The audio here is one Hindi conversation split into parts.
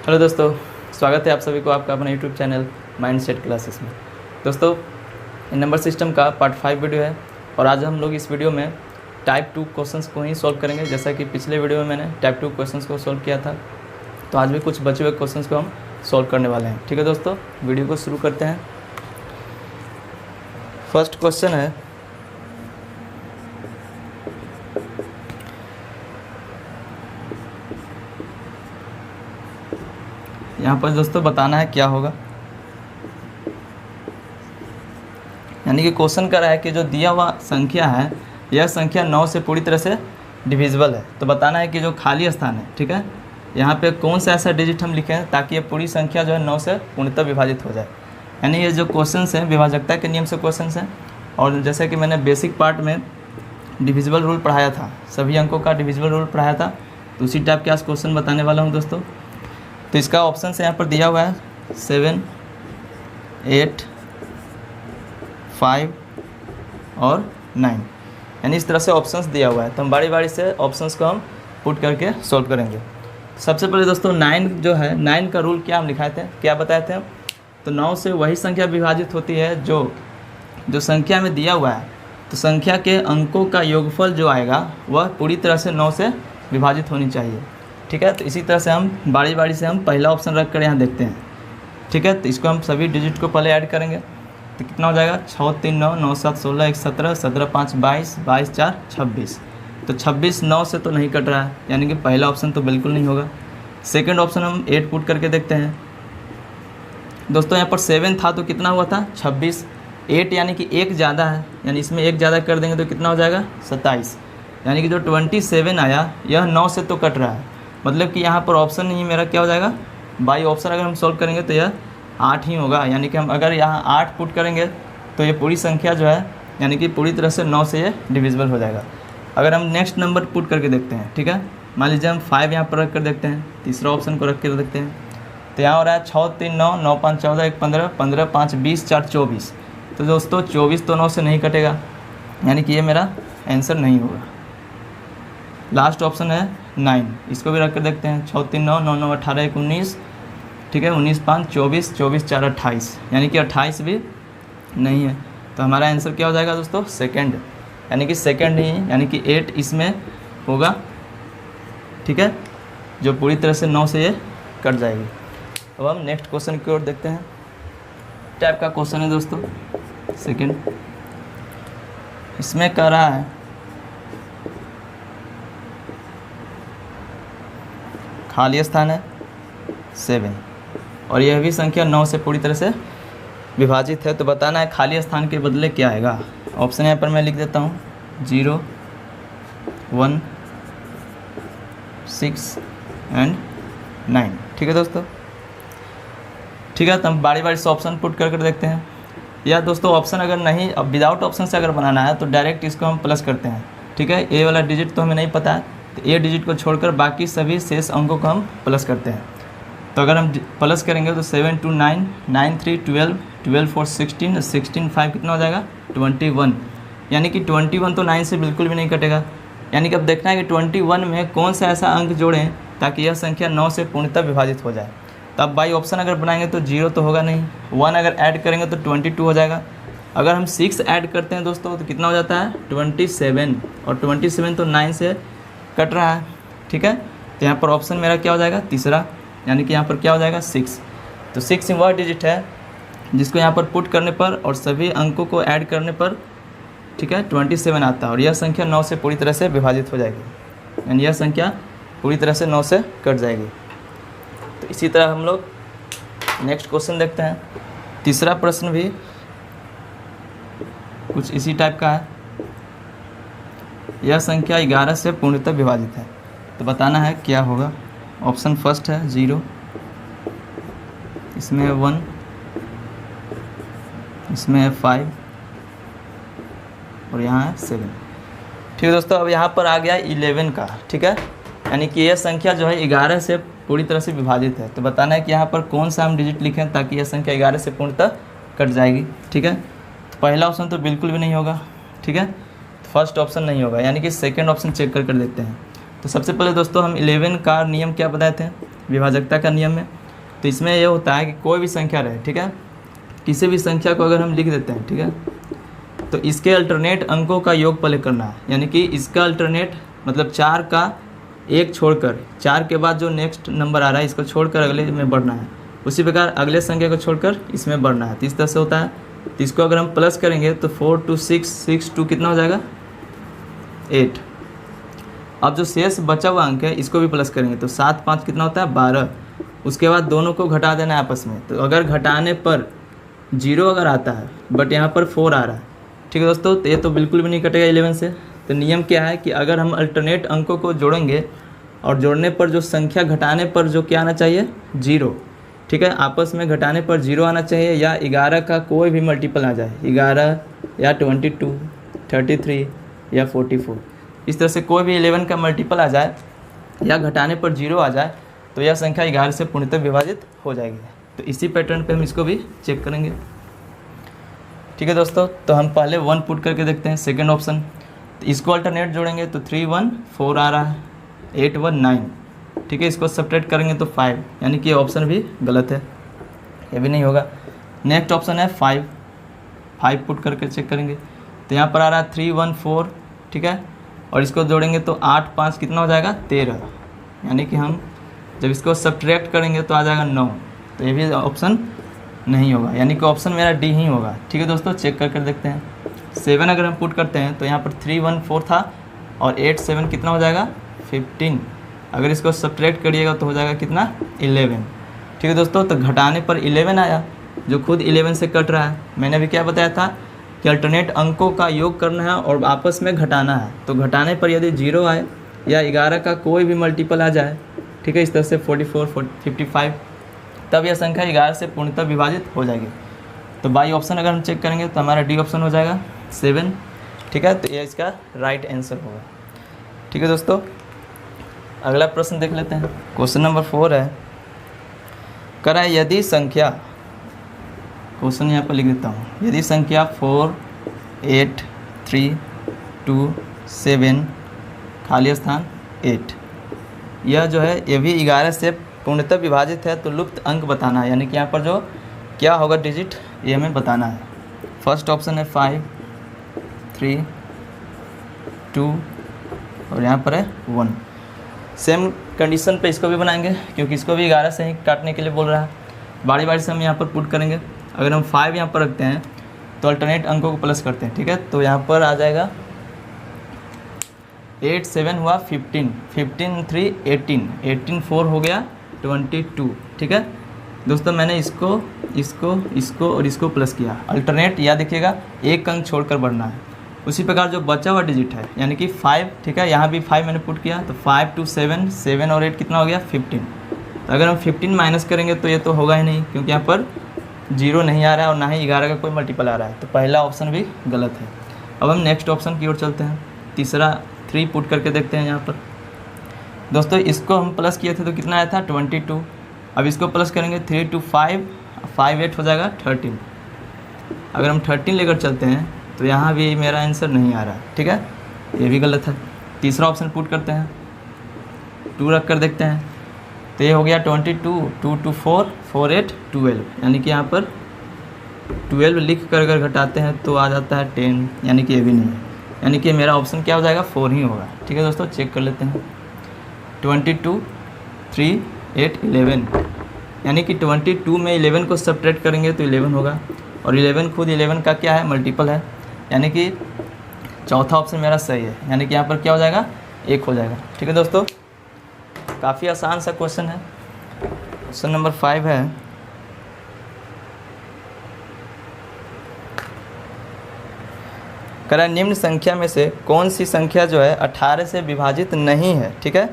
हेलो दोस्तों, स्वागत है आप सभी को आपका अपना यूट्यूब चैनल माइंडसेट क्लासेस में। दोस्तों, नंबर सिस्टम का पार्ट 5 वीडियो है और आज हम लोग इस वीडियो में टाइप 2 क्वेश्चंस को ही सॉल्व करेंगे। जैसा कि पिछले वीडियो में मैंने टाइप 2 क्वेश्चंस को सॉल्व किया था, तो आज भी कुछ बचे हुए क्वेश्चंस को हम सॉल्व करने वाले हैं। ठीक है दोस्तों, वीडियो को शुरू करते हैं। फर्स्ट क्वेश्चन है, यहाँ पर दोस्तों बताना है क्या होगा। यानी कि क्वेश्चन कर रहा है कि जो दिया हुआ संख्या है यह संख्या 9 से पूरी तरह से डिविजिबल है। तो बताना है कि जो खाली स्थान है, ठीक है, यहाँ पे कौन सा ऐसा डिजिट हम लिखें ताकि ये पूरी संख्या जो है 9 से पूर्णतः विभाजित हो जाए। यानी ये जो क्वेश्चंस हैं विभाजकता के नियम से क्वेश्चंस हैं। और जैसे कि मैंने बेसिक पार्ट में डिविजिबल रूल पढ़ाया था, सभी अंकों का डिविजिबल रूल पढ़ाया था, तो उसी टाइप के आज क्वेश्चन बताने वाला हूँ दोस्तों। तो इसका ऑप्शन से यहाँ पर दिया हुआ है 7, 8, 5 और 9, यानी इस तरह से ऑप्शंस दिया हुआ है। तो हम बारी बारी से ऑप्शंस को हम पुट करके सॉल्व करेंगे। सबसे पहले दोस्तों 9 जो है, 9 का रूल क्या हम लिखाए थे, क्या बताए थे? तो 9 से वही संख्या विभाजित होती है जो संख्या में दिया हुआ है। तो संख्या के अंकों का योगफल जो आएगा वह पूरी तरह से 9 से विभाजित होनी चाहिए। ठीक है, तो इसी तरह से हम बारी बारी से हम पहला ऑप्शन रख कर यहाँ देखते हैं। ठीक है, तो इसको हम सभी डिजिट को पहले ऐड करेंगे तो कितना हो जाएगा? 6 3 9 9 7 16 1 17 17 5 22 22 4 26। तो 26 9 से तो नहीं कट रहा है, यानी कि पहला ऑप्शन तो बिल्कुल नहीं होगा। सेकंड ऑप्शन हम 8 पुट करके देखते हैं। दोस्तों यहाँ पर 7 था तो कितना हुआ था? 26। 8 यानी कि एक ज़्यादा है, यानी इसमें एक ज़्यादा कर देंगे तो कितना हो जाएगा? 27। यानी कि जो 27 आया यह 9 से तो कट रहा है, मतलब कि यहाँ पर ऑप्शन नहीं मेरा क्या हो जाएगा? बाई ऑप्शन अगर हम सॉल्व करेंगे तो यह 8 ही होगा। यानी कि हम अगर यहाँ 8 पुट करेंगे तो ये पूरी संख्या जो है यानी कि पूरी तरह से 9 से ये डिविजिबल हो जाएगा। अगर हम नेक्स्ट नंबर पुट करके देखते हैं, ठीक है, मान लीजिए हम 5 यहाँ पर रख कर देखते हैं, तीसरा ऑप्शन को रख कर देखते हैं। तो यहाँ हो रहा है 6 3 9 9 5 14 1 15 15 5 20 4 24। तो दोस्तों 24 तो 9 से नहीं कटेगा, यानी कि ये मेरा आंसर नहीं होगा। लास्ट ऑप्शन है 9, इसको भी रख कर देखते हैं। 6 3 9 9 9 18 1 19, ठीक है, 19 5 24 24 4 28, यानी कि 28 भी नहीं है। तो हमारा आंसर क्या हो जाएगा दोस्तों? सेकंड, यानी कि सेकंड ही, यानी कि 8 इसमें होगा। ठीक है, जो पूरी तरह से 9 से ये कट जाएगी। अब हम नेक्स्ट क्वेश्चन की ओर देखते हैं। टाइप का क्वेश्चन है दोस्तों सेकंड। इसमें कह रहा है खाली स्थान है 7 और यह भी संख्या 9 से पूरी तरह से विभाजित है। तो बताना है खाली स्थान के बदले क्या आएगा। ऑप्शन यहाँ पर मैं लिख देता हूँ 0 1 6 एंड 9। ठीक है दोस्तों, ठीक है, तो हम बारी बारी से ऑप्शन पुट कर देखते हैं। या दोस्तों ऑप्शन अगर नहीं, अब विदाउट ऑप्शन से अगर बनाना है तो डायरेक्ट इसको हम प्लस करते हैं। ठीक है, ए वाला डिजिट तो हमें नहीं पता है, तो ए डिजिट को छोड़कर बाकी सभी शेष अंकों को हम प्लस करते हैं। तो अगर हम प्लस करेंगे तो 7 2 9 9 3 12 12 4 16 16 5 कितना हो जाएगा? 21। यानी कि 21 तो 9 से बिल्कुल भी नहीं कटेगा। यानी कि अब देखना है कि 21 में कौन सा ऐसा अंक जोड़ें ताकि यह संख्या 9 से पूर्णतः विभाजित हो जाए। तो अब बाई ऑप्शन अगर बनाएंगे तो 0 तो होगा नहीं, 1 अगर ऐड करेंगे तो 22 हो जाएगा। अगर हम 6 ऐड करते हैं दोस्तों तो कितना हो जाता है? 27, और 27 तो 9 से कट रहा है। ठीक है, तो यहाँ पर ऑप्शन मेरा क्या हो जाएगा? तीसरा, यानी कि यहाँ पर क्या हो जाएगा? 6। तो 6 वह डिजिट है जिसको यहाँ पर पुट करने पर और सभी अंकों को ऐड करने पर, ठीक है, 27 आता है और यह संख्या 9 से पूरी तरह से विभाजित हो जाएगी, यानी यह संख्या पूरी तरह से 9 से कट जाएगी। तो इसी तरह हम लोग नेक्स्ट क्वेश्चन देखते हैं। तीसरा प्रश्न भी कुछ इसी टाइप का है। यह संख्या 11 से पूर्णतः विभाजित है। तो बताना है क्या होगा। ऑप्शन फर्स्ट है 0, इसमें है 1, इसमें है 5 और यहाँ है 7। ठीक है दोस्तों, अब यहाँ पर आ गया 11 का। ठीक है, यानी कि यह संख्या जो है 11 से पूरी तरह से विभाजित है। तो बताना है कि यहाँ पर कौन सा हम डिजिट लिखें ताकि यह संख्या 11 से पूर्णतः कट जाएगी। ठीक है, तो पहला ऑप्शन तो बिल्कुल भी नहीं होगा। ठीक है, फर्स्ट ऑप्शन नहीं होगा, यानी कि सेकंड ऑप्शन चेक कर देखते हैं। तो सबसे पहले दोस्तों हम 11 का नियम क्या बताए थे? विभाजकता का नियम में। तो इसमें ये होता है कि कोई भी संख्या रहे, ठीक है, किसी भी संख्या को अगर हम लिख देते हैं, ठीक है, तो इसके अल्टरनेट अंकों का योग पहले करना है, यानी कि इसका अल्टरनेट मतलब 4 का एक छोड़कर, 4 के बाद जो नेक्स्ट नंबर आ रहा है इसको छोड़कर अगले में बढ़ना है। उसी प्रकार अगले संख्या को छोड़कर इसमें बढ़ना है। तो इस तरह से होता है। तो इसको अगर हम प्लस करेंगे तो 4 2 6 6 2 कितना हो जाएगा 8। अब जो शेष बचा हुआ अंक है इसको भी प्लस करेंगे तो 7 5 कितना होता है 12। उसके बाद दोनों को घटा देना है आपस में। तो अगर घटाने पर 0 अगर आता है बट यहाँ पर 4 आ रहा है, ठीक है दोस्तों, तो ये तो बिल्कुल भी नहीं कटेगा 11 से। तो नियम क्या है कि अगर हम अल्टरनेट अंकों को जोड़ेंगे और जोड़ने पर जो संख्या घटाने पर जो क्या आना चाहिए 0, ठीक है, आपस में घटाने पर 0 आना चाहिए, या 11 का कोई भी मल्टीपल आ जाए, 11 या 22 33 या 44, इस तरह से कोई भी 11 का मल्टीपल आ जाए या घटाने पर 0 आ जाए तो यह संख्या 11 से पूर्णतः विभाजित हो जाएगी। तो इसी पैटर्न पे हम इसको भी चेक करेंगे, ठीक है दोस्तों। तो हम पहले 1 पुट करके देखते हैं, सेकंड ऑप्शन। तो इसको अल्टरनेट जोड़ेंगे तो 3 1 4 आ रहा है, 8 1 9, ठीक है। इसको सब्ट्रैक्ट करेंगे तो 5, यानी कि ऑप्शन भी गलत है, ये भी नहीं होगा। नेक्स्ट ऑप्शन है 5 पुट करके चेक करेंगे तो यहाँ पर आ रहा है 3 1 4, ठीक है, और इसको जोड़ेंगे तो 8 5 कितना हो जाएगा 13, यानी कि हम जब इसको सब्ट्रैक्ट करेंगे तो आ जाएगा 9। तो ये भी ऑप्शन नहीं होगा, यानी कि ऑप्शन मेरा डी ही होगा, ठीक है दोस्तों। चेक करके देखते हैं। 7 अगर हम पुट करते हैं तो यहाँ पर 3 1 4 था और 8 7 कितना हो जाएगा 15। अगर इसको सब्ट्रैक्ट करिएगा तो हो जाएगा कितना 11, ठीक है दोस्तों। तो घटाने पर 11 आया जो खुद 11 से कट रहा है। मैंने अभी क्या बताया था कि अल्टरनेट अंकों का योग करना है और आपस में घटाना है। तो घटाने पर यदि 0 आए या 11 का कोई भी मल्टीपल आ जाए, ठीक है, इस तरह से 44 55, तब यह संख्या 11 से पूर्णतः विभाजित हो जाएगी। तो बाई ऑप्शन अगर हम चेक करेंगे तो हमारा डी ऑप्शन हो जाएगा 7, ठीक है। तो ये इसका राइट आंसर होगा, ठीक है दोस्तों। अगला प्रश्न देख लेते हैं। क्वेश्चन नंबर 4 है, करा यदि संख्या, क्वेश्चन यहाँ पर लिख देता हूँ, यदि संख्या 4 8 3 2 7 खाली स्थान 8, यह जो है ये भी 11 से पूर्णतः विभाजित है, तो लुप्त अंक बताना है, यानी कि यहाँ पर जो क्या होगा डिजिट ये हमें बताना है। फर्स्ट ऑप्शन है 5 3 2 और यहाँ पर है 1। सेम कंडीशन पे इसको भी बनाएंगे क्योंकि इसको भी 11 से ही काटने के लिए बोल रहा है। बारी बारी से हम यहाँ पर पुट करेंगे। अगर हम 5 यहाँ पर रखते हैं तो अल्टरनेट अंकों को प्लस करते हैं, ठीक है। तो यहाँ पर आ जाएगा 8 7 हुआ 15 15 3 18 18 4 हो गया 22, ठीक है दोस्तों। मैंने इसको इसको इसको और इसको प्लस किया। अल्टरनेट याद रखिएगा एक अंक छोड़कर बढ़ना है। उसी प्रकार जो बचा हुआ डिजिट है यानी कि 5, ठीक है, यहाँ भी 5 मैंने पुट किया तो 5 2 7 7 और 8 कितना हो गया 15। तो अगर हम 15 माइनस करेंगे तो ये तो होगा ही नहीं क्योंकि यहाँ पर 0 नहीं आ रहा है और ना ही 11 का कोई मल्टीपल आ रहा है। तो पहला ऑप्शन भी गलत है। अब हम नेक्स्ट ऑप्शन की ओर चलते हैं। तीसरा 3 पुट करके देखते हैं। यहाँ पर दोस्तों इसको हम प्लस किए थे तो कितना आया था 22। अब इसको प्लस करेंगे 3 2 5 5 8 हो जाएगा 13। अगर हम 13 लेकर चलते हैं तो यहाँ भी मेरा आंसर नहीं आ रहा, ठीक है, ये भी गलत है। तीसरा ऑप्शन पुट करते हैं, 2 रख कर देखते हैं तो ये हो गया 22 2 2 4 4 8 12, यानी कि यहाँ पर 12 लिख कर अगर घटाते हैं तो आ जाता है 10, यानी कि ये भी नहीं है, यानी कि मेरा ऑप्शन क्या हो जाएगा 4 ही होगा, ठीक है दोस्तों। चेक कर लेते हैं। 22 3 8 11, यानी कि 22 में 11 को सब्ट्रैक्ट करेंगे तो 11 होगा और 11 खुद 11 का क्या है मल्टीपल है, यानी कि चौथा ऑप्शन मेरा सही है, यानी कि यहाँ पर क्या हो जाएगा 1 हो जाएगा, ठीक है दोस्तों। काफ़ी आसान सा क्वेश्चन है। क्वेश्चन नंबर 5 है, करा निम्न संख्या में से कौन सी संख्या जो है 18 से विभाजित नहीं है, ठीक है,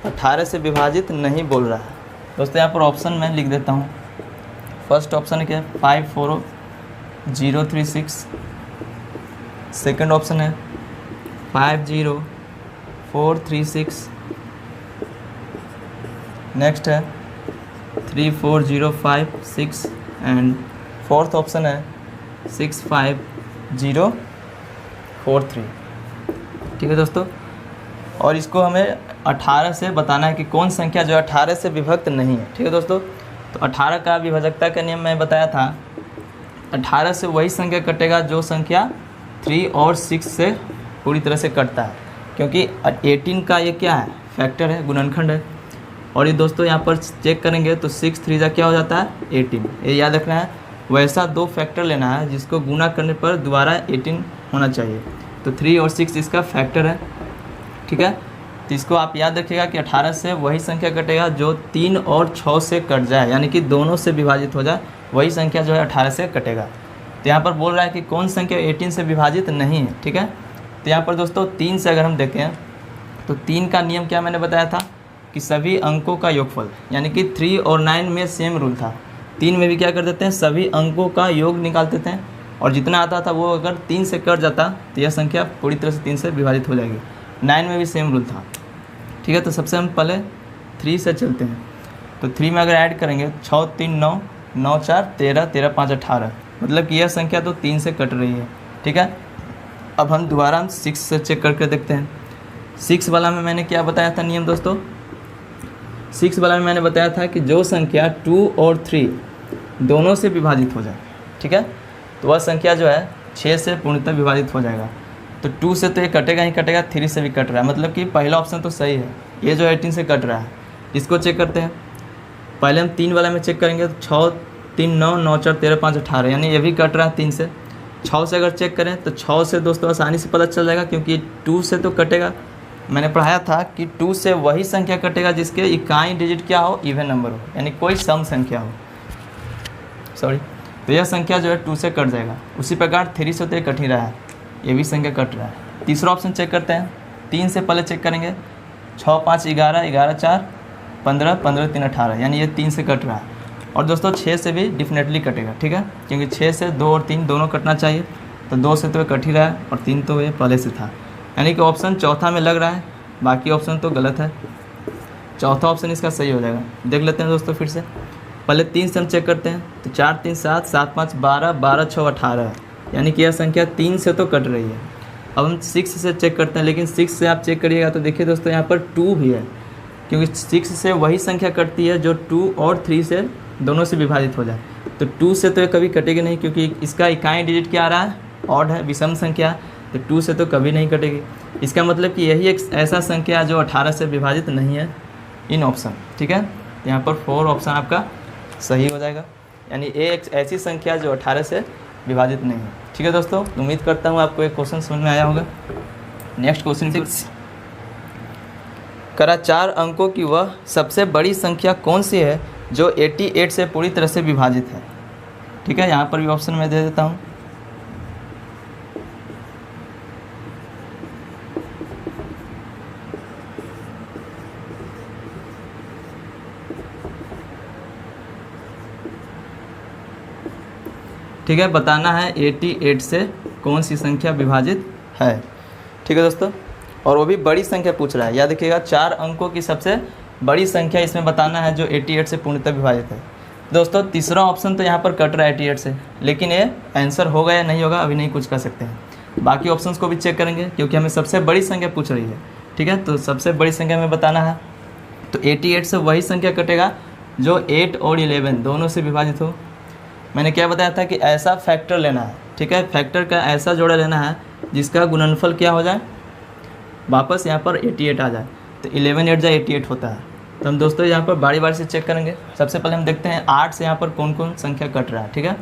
18 से विभाजित नहीं बोल रहा है दोस्तों। यहाँ पर ऑप्शन मैं लिख देता हूँ। फर्स्ट ऑप्शन क्या है 5 4 0 3 6। सेकंड ऑप्शन है 5 0 4 3 6। नेक्स्ट है 3 4 0 5 6 एंड फोर्थ ऑप्शन है 6 5 0 4 3, ठीक है दोस्तों। और इसको हमें 18 से बताना है कि कौन संख्या जो है 18 से विभक्त नहीं है। ठीक है दोस्तों, तो 18 का विभाजकता का नियम मैं बताया था। 18 से वही संख्या कटेगा जो संख्या 3 और 6 से पूरी तरह से कटता है, क्योंकि 18 का ये क्या है, फैक्टर है, गुणनखंड है। और ये दोस्तों यहाँ पर चेक करेंगे तो 6 3 जा क्या हो जाता है 18। ये याद रखना है, वैसा 2 फैक्टर लेना है जिसको गुना करने पर दोबारा 18 होना चाहिए। तो 3 और 6 इसका फैक्टर है। ठीक है, तो इसको आप याद रखिएगा कि 18 से वही संख्या कटेगा जो 3 और 6 से कट जाए, यानी कि दोनों से विभाजित हो जाए, वही संख्या जो है 18 से कटेगा। तो यहाँ पर बोल रहा है कि कौन संख्या 18 से विभाजित नहीं है। ठीक है, तो यहाँ पर दोस्तों 3 से अगर हम देखें तो 3 का नियम क्या मैंने बताया था कि सभी अंकों का योगफल, यानी कि 3 और 9 में सेम रूल था। 3 में भी क्या कर देते हैं, सभी अंकों का योग निकाल देते हैं, और जितना आता था वो अगर 3 से कट जाता तो यह संख्या पूरी तरह से 3 से विभाजित हो जाएगी। 9 में भी सेम रूल था। ठीक है, तो सबसे हम पहले 3 से चलते हैं। तो 3 में अगर ऐड करेंगे 6 3 9 9 4 13 13 5 18, मतलब कि यह संख्या तो 3 से कट रही है। ठीक है, अब हम दोबारा 6 से चेक करके देखते हैं। 6 वाला में मैंने क्या बताया था नियम दोस्तों, 6 वाला में मैंने बताया था कि जो संख्या 2 और 3 दोनों से विभाजित हो जाए, ठीक है, तो वह संख्या जो है 6 से पूर्णतः विभाजित हो जाएगा। तो 2 से तो ये कटेगा ही कटेगा, 3 से भी कट रहा है, मतलब कि पहला ऑप्शन तो सही है, ये जो 18 से कट रहा है। इसको चेक करते हैं। पहले हम 3 वाला में चेक करेंगे तो 6 3 9 9 4 13 5 18, यानी ये भी कट रहा है 3 से। 6 से अगर चेक करें तो 6 से दोस्तों आसानी से पता चल जाएगा, क्योंकि 2 से तो कटेगा। मैंने पढ़ाया था कि 2 से वही संख्या कटेगा जिसके इकाई डिजिट क्या हो, इवन नंबर हो, यानी कोई सम संख्या हो, सॉरी। तो यह संख्या जो है 2 से कट जाएगा। उसी प्रकार 3 से तो ये कट ही रहा है, ये भी संख्या कट रहा है। तीसरा ऑप्शन चेक करते हैं। 3 से पहले चेक करेंगे 6 5 11 11 4 15 15 3 18, यानी ये 3 से कट रहा है। और दोस्तों 6 से भी डेफिनेटली कटेगा, ठीक है, क्योंकि 6 से 2 और 3 दोनों कटना चाहिए। तो 2 से तो ये कट ही रहा है और 3 तो ये पहले से था, यानी कि ऑप्शन चौथा में लग रहा है, बाकी ऑप्शन तो गलत है। चौथा ऑप्शन इसका सही हो जाएगा। देख लेते हैं दोस्तों फिर से। पहले 3 से हम चेक करते हैं तो 4 3 7 7 5 12 12 6 18, यानी कि यह संख्या 3 से तो कट रही है। अब हम 6 से चेक करते हैं, लेकिन 6 से आप चेक करिएगा तो देखिए दोस्तों यहाँ पर 2 भी है, क्योंकि 6 से वही संख्या कटती है जो 2 और 3 से दोनों से विभाजित हो जाए। तो 2 से तो ये कभी कटेगी नहीं, क्योंकि इसका इकाई डिजिट क्या आ रहा है, ऑड है, विषम संख्या। तो 2 से तो कभी नहीं कटेगी। इसका मतलब कि यही एक ऐसा संख्या जो 18 से विभाजित नहीं है इन ऑप्शन। ठीक है, तो यहाँ पर 4 ऑप्शन आपका सही हो जाएगा, यानी ए एक ऐसी संख्या जो 18 से विभाजित नहीं है। ठीक है दोस्तों, उम्मीद करता हूँ आपको एक क्वेश्चन समझ में आया होगा। नेक्स्ट क्वेश्चन 6, करा 4 अंकों की वह सबसे बड़ी संख्या कौन सी है जो 88 से पूरी तरह से विभाजित है। ठीक है, यहाँ पर भी ऑप्शन मैं दे देता हूँ। ठीक है, बताना है 88 से कौन सी संख्या विभाजित है। ठीक है दोस्तों, और वो भी बड़ी संख्या पूछ रहा है। याद रखिएगा 4 अंकों की सबसे बड़ी संख्या इसमें बताना है जो 88 से पूर्णतः विभाजित है। दोस्तों तीसरा ऑप्शन तो यहाँ पर कट रहा है 88 से, लेकिन ये आंसर होगा या नहीं होगा अभी नहीं कुछ कर सकते हैं। बाकी ऑप्शंस को भी चेक करेंगे, क्योंकि हमें सबसे बड़ी संख्या पूछ रही है। ठीक है, तो सबसे बड़ी संख्या में बताना है तो 88 से वही संख्या कटेगा जो 8 और 11 दोनों से विभाजित हो। मैंने क्या बताया था कि ऐसा फैक्टर लेना है। ठीक है, फैक्टर का ऐसा जोड़ा लेना है जिसका गुणनफल क्या हो जाए, वापस यहाँ पर 88 आ जाए। तो 11 8 जाए 88 होता है। तो हम दोस्तों यहाँ पर बारी बारी से चेक करेंगे। सबसे पहले हम देखते हैं 8 से यहाँ पर कौन कौन संख्या कट रहा है। ठीक है,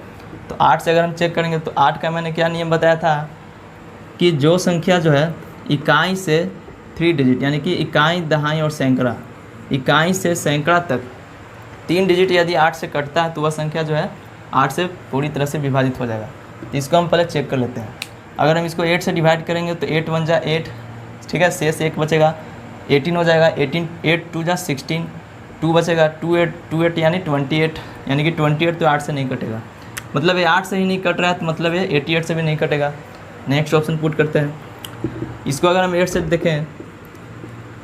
तो 8 से अगर हम चेक करेंगे तो 8 का मैंने क्या नियम बताया था कि जो संख्या जो है इकाई से 3 डिजिट, यानी कि इकाई दहाई और सैकड़ा, इकाई से सैकड़ा तक 3 डिजिट यदि 8 से कटता है तो वह संख्या जो है 8 से पूरी तरह से विभाजित हो जाएगा। तो इसको हम पहले चेक कर लेते हैं। अगर हम इसको 8 से डिवाइड करेंगे तो 8 1 जा 8, ठीक है, शेष 1 बचेगा, 18 हो जाएगा। 18 8 2 जा 16, 2 बचेगा, 2 8 यानी 28, यानी कि 28 तो 8 से नहीं कटेगा। मतलब ये 8 से ही नहीं कट रहा है, तो मतलब ये 88 से भी नहीं कटेगा। नेक्स्ट ऑप्शन पुट करते हैं। इसको अगर हम 8 से देखें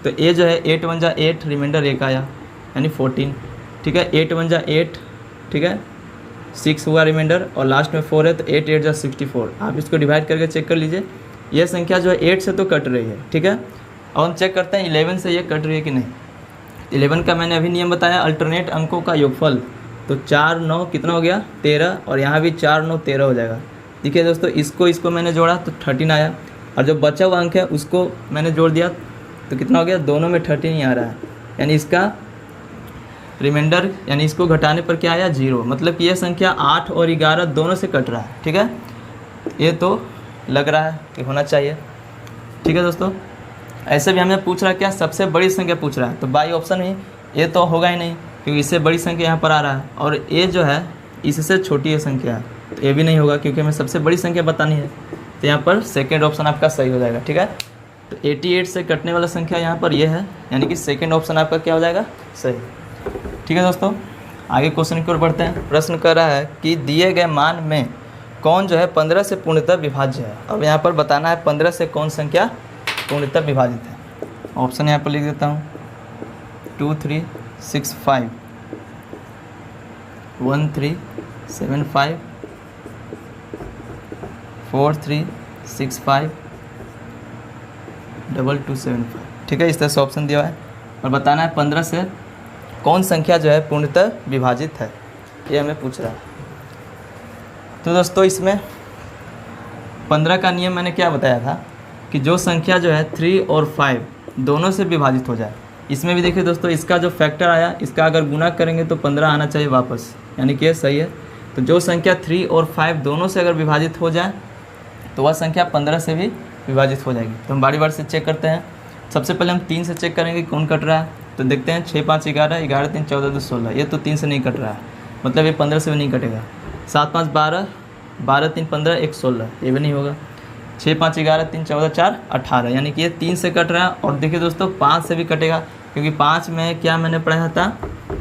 तो ये जो है 8 1 जा 8, रिमाइंडर 1 आया यानी 14। ठीक है, 8 1 जा 8, ठीक है, 6 हुआ रिमाइंडर, और लास्ट में 4 है, तो 8 8 जा 64। आप इसको डिवाइड करके चेक कर लीजिए, यह संख्या जो है 8 से तो कट रही है। ठीक है, अब हम चेक करते हैं 11 से ये कट रही है कि नहीं। 11 का मैंने अभी नियम बताया, अल्टरनेट अंकों का योगफल, तो 4 9 कितना हो गया 13, और यहाँ भी 4 9 13 हो जाएगा। देखिए दोस्तों, इसको मैंने जोड़ा तो 13 आया, और जो बचा हुआ अंक है उसको मैंने जोड़ दिया तो कितना हो गया, दोनों में 13 ही आ रहा है, यानी इसका रिमाइंडर, यानी इसको घटाने पर क्या आया 0, मतलब कि यह संख्या 8 और 11 दोनों से कट रहा है। ठीक है, ये तो लग रहा है कि होना चाहिए। ठीक है दोस्तों, ऐसे भी हमें पूछ रहा है क्या, सबसे बड़ी संख्या पूछ रहा है, तो बाई ऑप्शन ही ये तो होगा ही नहीं, क्योंकि इससे बड़ी संख्या यहाँ पर आ रहा है, और ये जो है इससे छोटी संख्या है, तो ये भी नहीं होगा क्योंकि हमें सबसे बड़ी संख्या बतानी है। तो यहाँ पर सेकेंड ऑप्शन आपका सही हो जाएगा। ठीक है, तो 88 से कटने वाला संख्या यहाँ पर ये है, यानी कि सेकेंड ऑप्शन आपका क्या हो जाएगा, सही। ठीक है दोस्तों, आगे क्वेश्चन की ओर बढ़ते हैं। प्रश्न कर रहा है कि दिए गए मान में कौन जो है 15 से पूर्णतः विभाज्य है। अब यहाँ पर बताना है 15 से कौन संख्या पूर्णतः विभाजित है। ऑप्शन यहाँ पर लिख देता हूँ 2 3 6 5 1 3 7 5 4 3 6 5 2 2 7 5। ठीक है, इस तरह से ऑप्शन दिया है, और बताना है 15 से कौन संख्या जो है पूर्णतः विभाजित है, ये हमें पूछ रहा है। तो दोस्तों, इसमें 15 का नियम मैंने क्या बताया था कि जो संख्या जो है 3 और 5 दोनों से विभाजित हो जाए। इसमें भी देखिए दोस्तों, इसका जो फैक्टर आया, इसका अगर गुना करेंगे तो 15 आना चाहिए वापस, यानी कि ये सही है। तो जो संख्या 3 और 5 दोनों से अगर विभाजित हो जाए तो वह संख्या 15 से भी विभाजित हो जाएगी। तो हम बारी बारी से चेक करते हैं। सबसे पहले हम 3 से चेक करेंगे कौन कट रहा है, तो देखते हैं 6 5 11 11 3 14 2 16, ये तो 3 से नहीं कट रहा है, मतलब ये 15 से भी नहीं कटेगा। 7 5 12 12 3 15 1 16, ये भी नहीं होगा। 6 5 11 3 14 4 18, यानी कि ये 3 से कट रहा है। और देखिए दोस्तों, 5 से भी कटेगा, क्योंकि 5 में क्या मैंने पढ़ा था,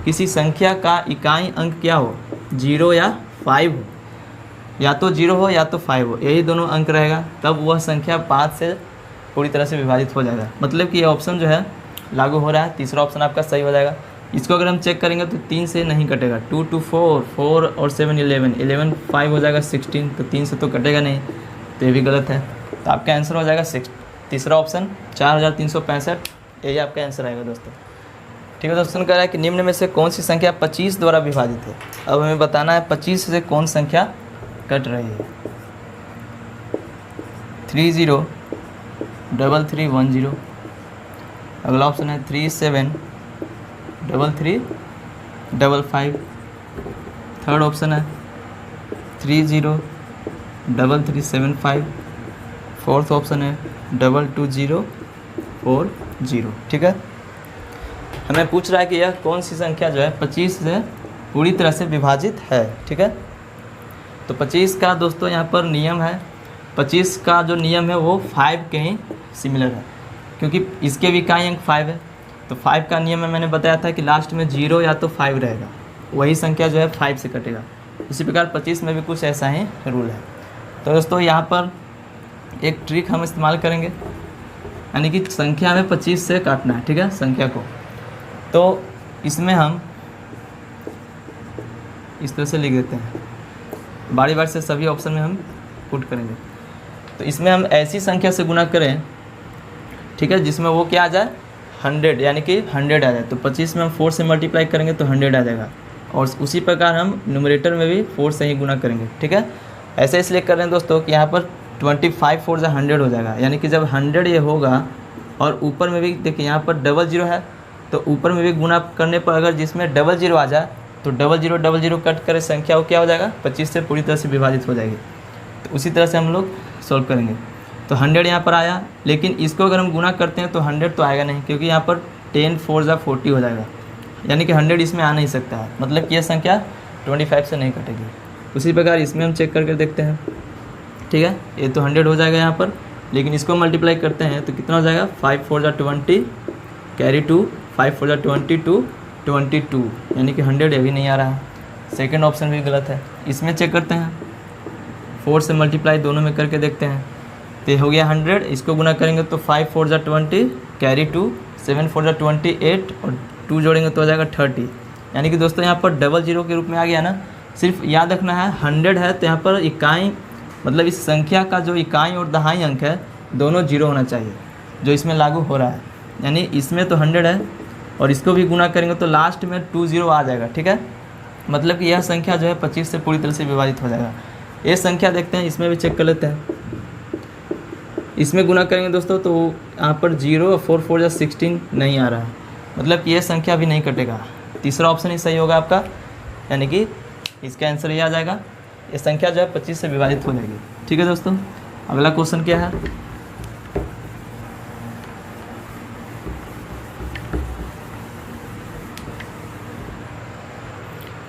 किसी संख्या का इकाई अंक क्या हो, 0 या 5 हो, या तो 0 हो या तो 5 हो, यही दोनों अंक रहेगा, तब वह संख्या 5 से पूरी तरह से विभाजित हो जाएगा। मतलब कि ये ऑप्शन जो है लागू हो रहा है, तीसरा ऑप्शन आपका सही हो जाएगा। इसको अगर हम चेक करेंगे तो 3 से नहीं कटेगा, 2 2 4 4 और 7 11 11 5 हो जाएगा 16, तो 3 से तो कटेगा नहीं, तो ये भी गलत है। तो आपका आंसर हो जाएगा तीसरा ऑप्शन 4365, यही आपका आंसर आएगा दोस्तों। ठीक है दोस्तों, कह रहा है कि निम्न में से कौन सी संख्या 25 द्वारा विभाजित है। अब हमें बताना है 25 से कौन संख्या कट रही है। 30 33 10, अगला ऑप्शन है 37 33 55, थर्ड ऑप्शन है 30 33 75, फोर्थ ऑप्शन है 220 40। ठीक है, हमें पूछ रहा है कि यह कौन सी संख्या जो है 25 से पूरी तरह से विभाजित है। ठीक है, तो 25 का दोस्तों यहाँ पर नियम है, 25 का जो नियम है वो 5 के ही सिमिलर है, क्योंकि इसके भी इकाई अंक 5 है। तो 5 का नियम में मैंने बताया था कि लास्ट में 0 या तो 5 रहेगा, वही संख्या जो है 5 से कटेगा। इसी प्रकार 25 में भी कुछ ऐसा ही रूल है। तो दोस्तों, यहाँ पर एक ट्रिक हम इस्तेमाल करेंगे, यानी कि संख्या में 25 से काटना है। ठीक है, संख्या को, तो इसमें हम इस तरह से लिख देते हैं, बारी बारी से सभी ऑप्शन में हम पुट करेंगे। तो इसमें हम ऐसी संख्या से गुना करें, ठीक है, जिसमें वो क्या आ जाए 100, यानी कि 100 आ जाए। तो 25 में हम 4 से मल्टीप्लाई करेंगे तो 100 आ जाएगा, और उसी प्रकार हम न्यूमरेटर में भी 4 से ही गुना करेंगे। ठीक है, ऐसे इसलिए कर रहे हैं दोस्तों कि यहाँ पर 25 4 100 हो जाएगा, यानी कि जब 100 ये होगा और ऊपर में भी देखिए यहाँ पर 00 है, तो ऊपर में भी गुना करने पर अगर जिसमें 00 आ जाए तो 00 कट करे संख्या वो क्या हो जाएगा 25 से पूरी तरह से विभाजित हो जाएगी। तो उसी तरह से हम लोग सॉल्व करेंगे। तो 100 यहाँ पर आया, लेकिन इसको अगर हम गुना करते हैं तो 100 तो आएगा नहीं, क्योंकि यहाँ पर 10 4 40 हो जाएगा, यानी कि 100 इसमें आ नहीं सकता है, मतलब कि यह संख्या 25 से नहीं कटेगी। उसी प्रकार इसमें हम चेक करके देखते हैं। ठीक है, ये तो 100 हो जाएगा यहाँ पर, लेकिन इसको मल्टीप्लाई करते हैं तो कितना हो जाएगा 5 4 20 कैरी 2 5 4 22 22, यानी कि 100 अभी नहीं आ रहा है। सेकंड ऑप्शन भी गलत है। इसमें चेक करते हैं, 4 से मल्टीप्लाई दोनों में करके देखते हैं, तो हो गया 100। इसको गुना करेंगे तो 5 4 20 कैरी 2 7 4 28 और 2 जोड़ेंगे तो हो जाएगा 30, यानी कि दोस्तों यहाँ पर 00 के रूप में आ गया ना। सिर्फ याद रखना है 100 है तो यहाँ पर इकाई, मतलब इस संख्या का जो इकाई और दहाई अंक है दोनों 0 होना चाहिए। जो इसमें लागू हो रहा है, यानी इसमें तो 100 है और इसको भी गुना करेंगे तो लास्ट में 20 आ जाएगा, ठीक है। मतलब कि यह संख्या जो है 25 से पूरी तरह से विभाजित हो जाएगा। ये संख्या देखते हैं, इसमें भी चेक कर लेते हैं। इसमें गुना करेंगे दोस्तों तो यहाँ पर 0 और 4 4 16 नहीं आ रहा है, मतलब कि यह संख्या भी नहीं कटेगा। तीसरा ऑप्शन ही सही होगा आपका, यानी कि इसका आंसर ये आ जाएगा। ये संख्या जो है 25 से विभाजित हो जाएगी, ठीक है दोस्तों। अगला क्वेश्चन क्या है,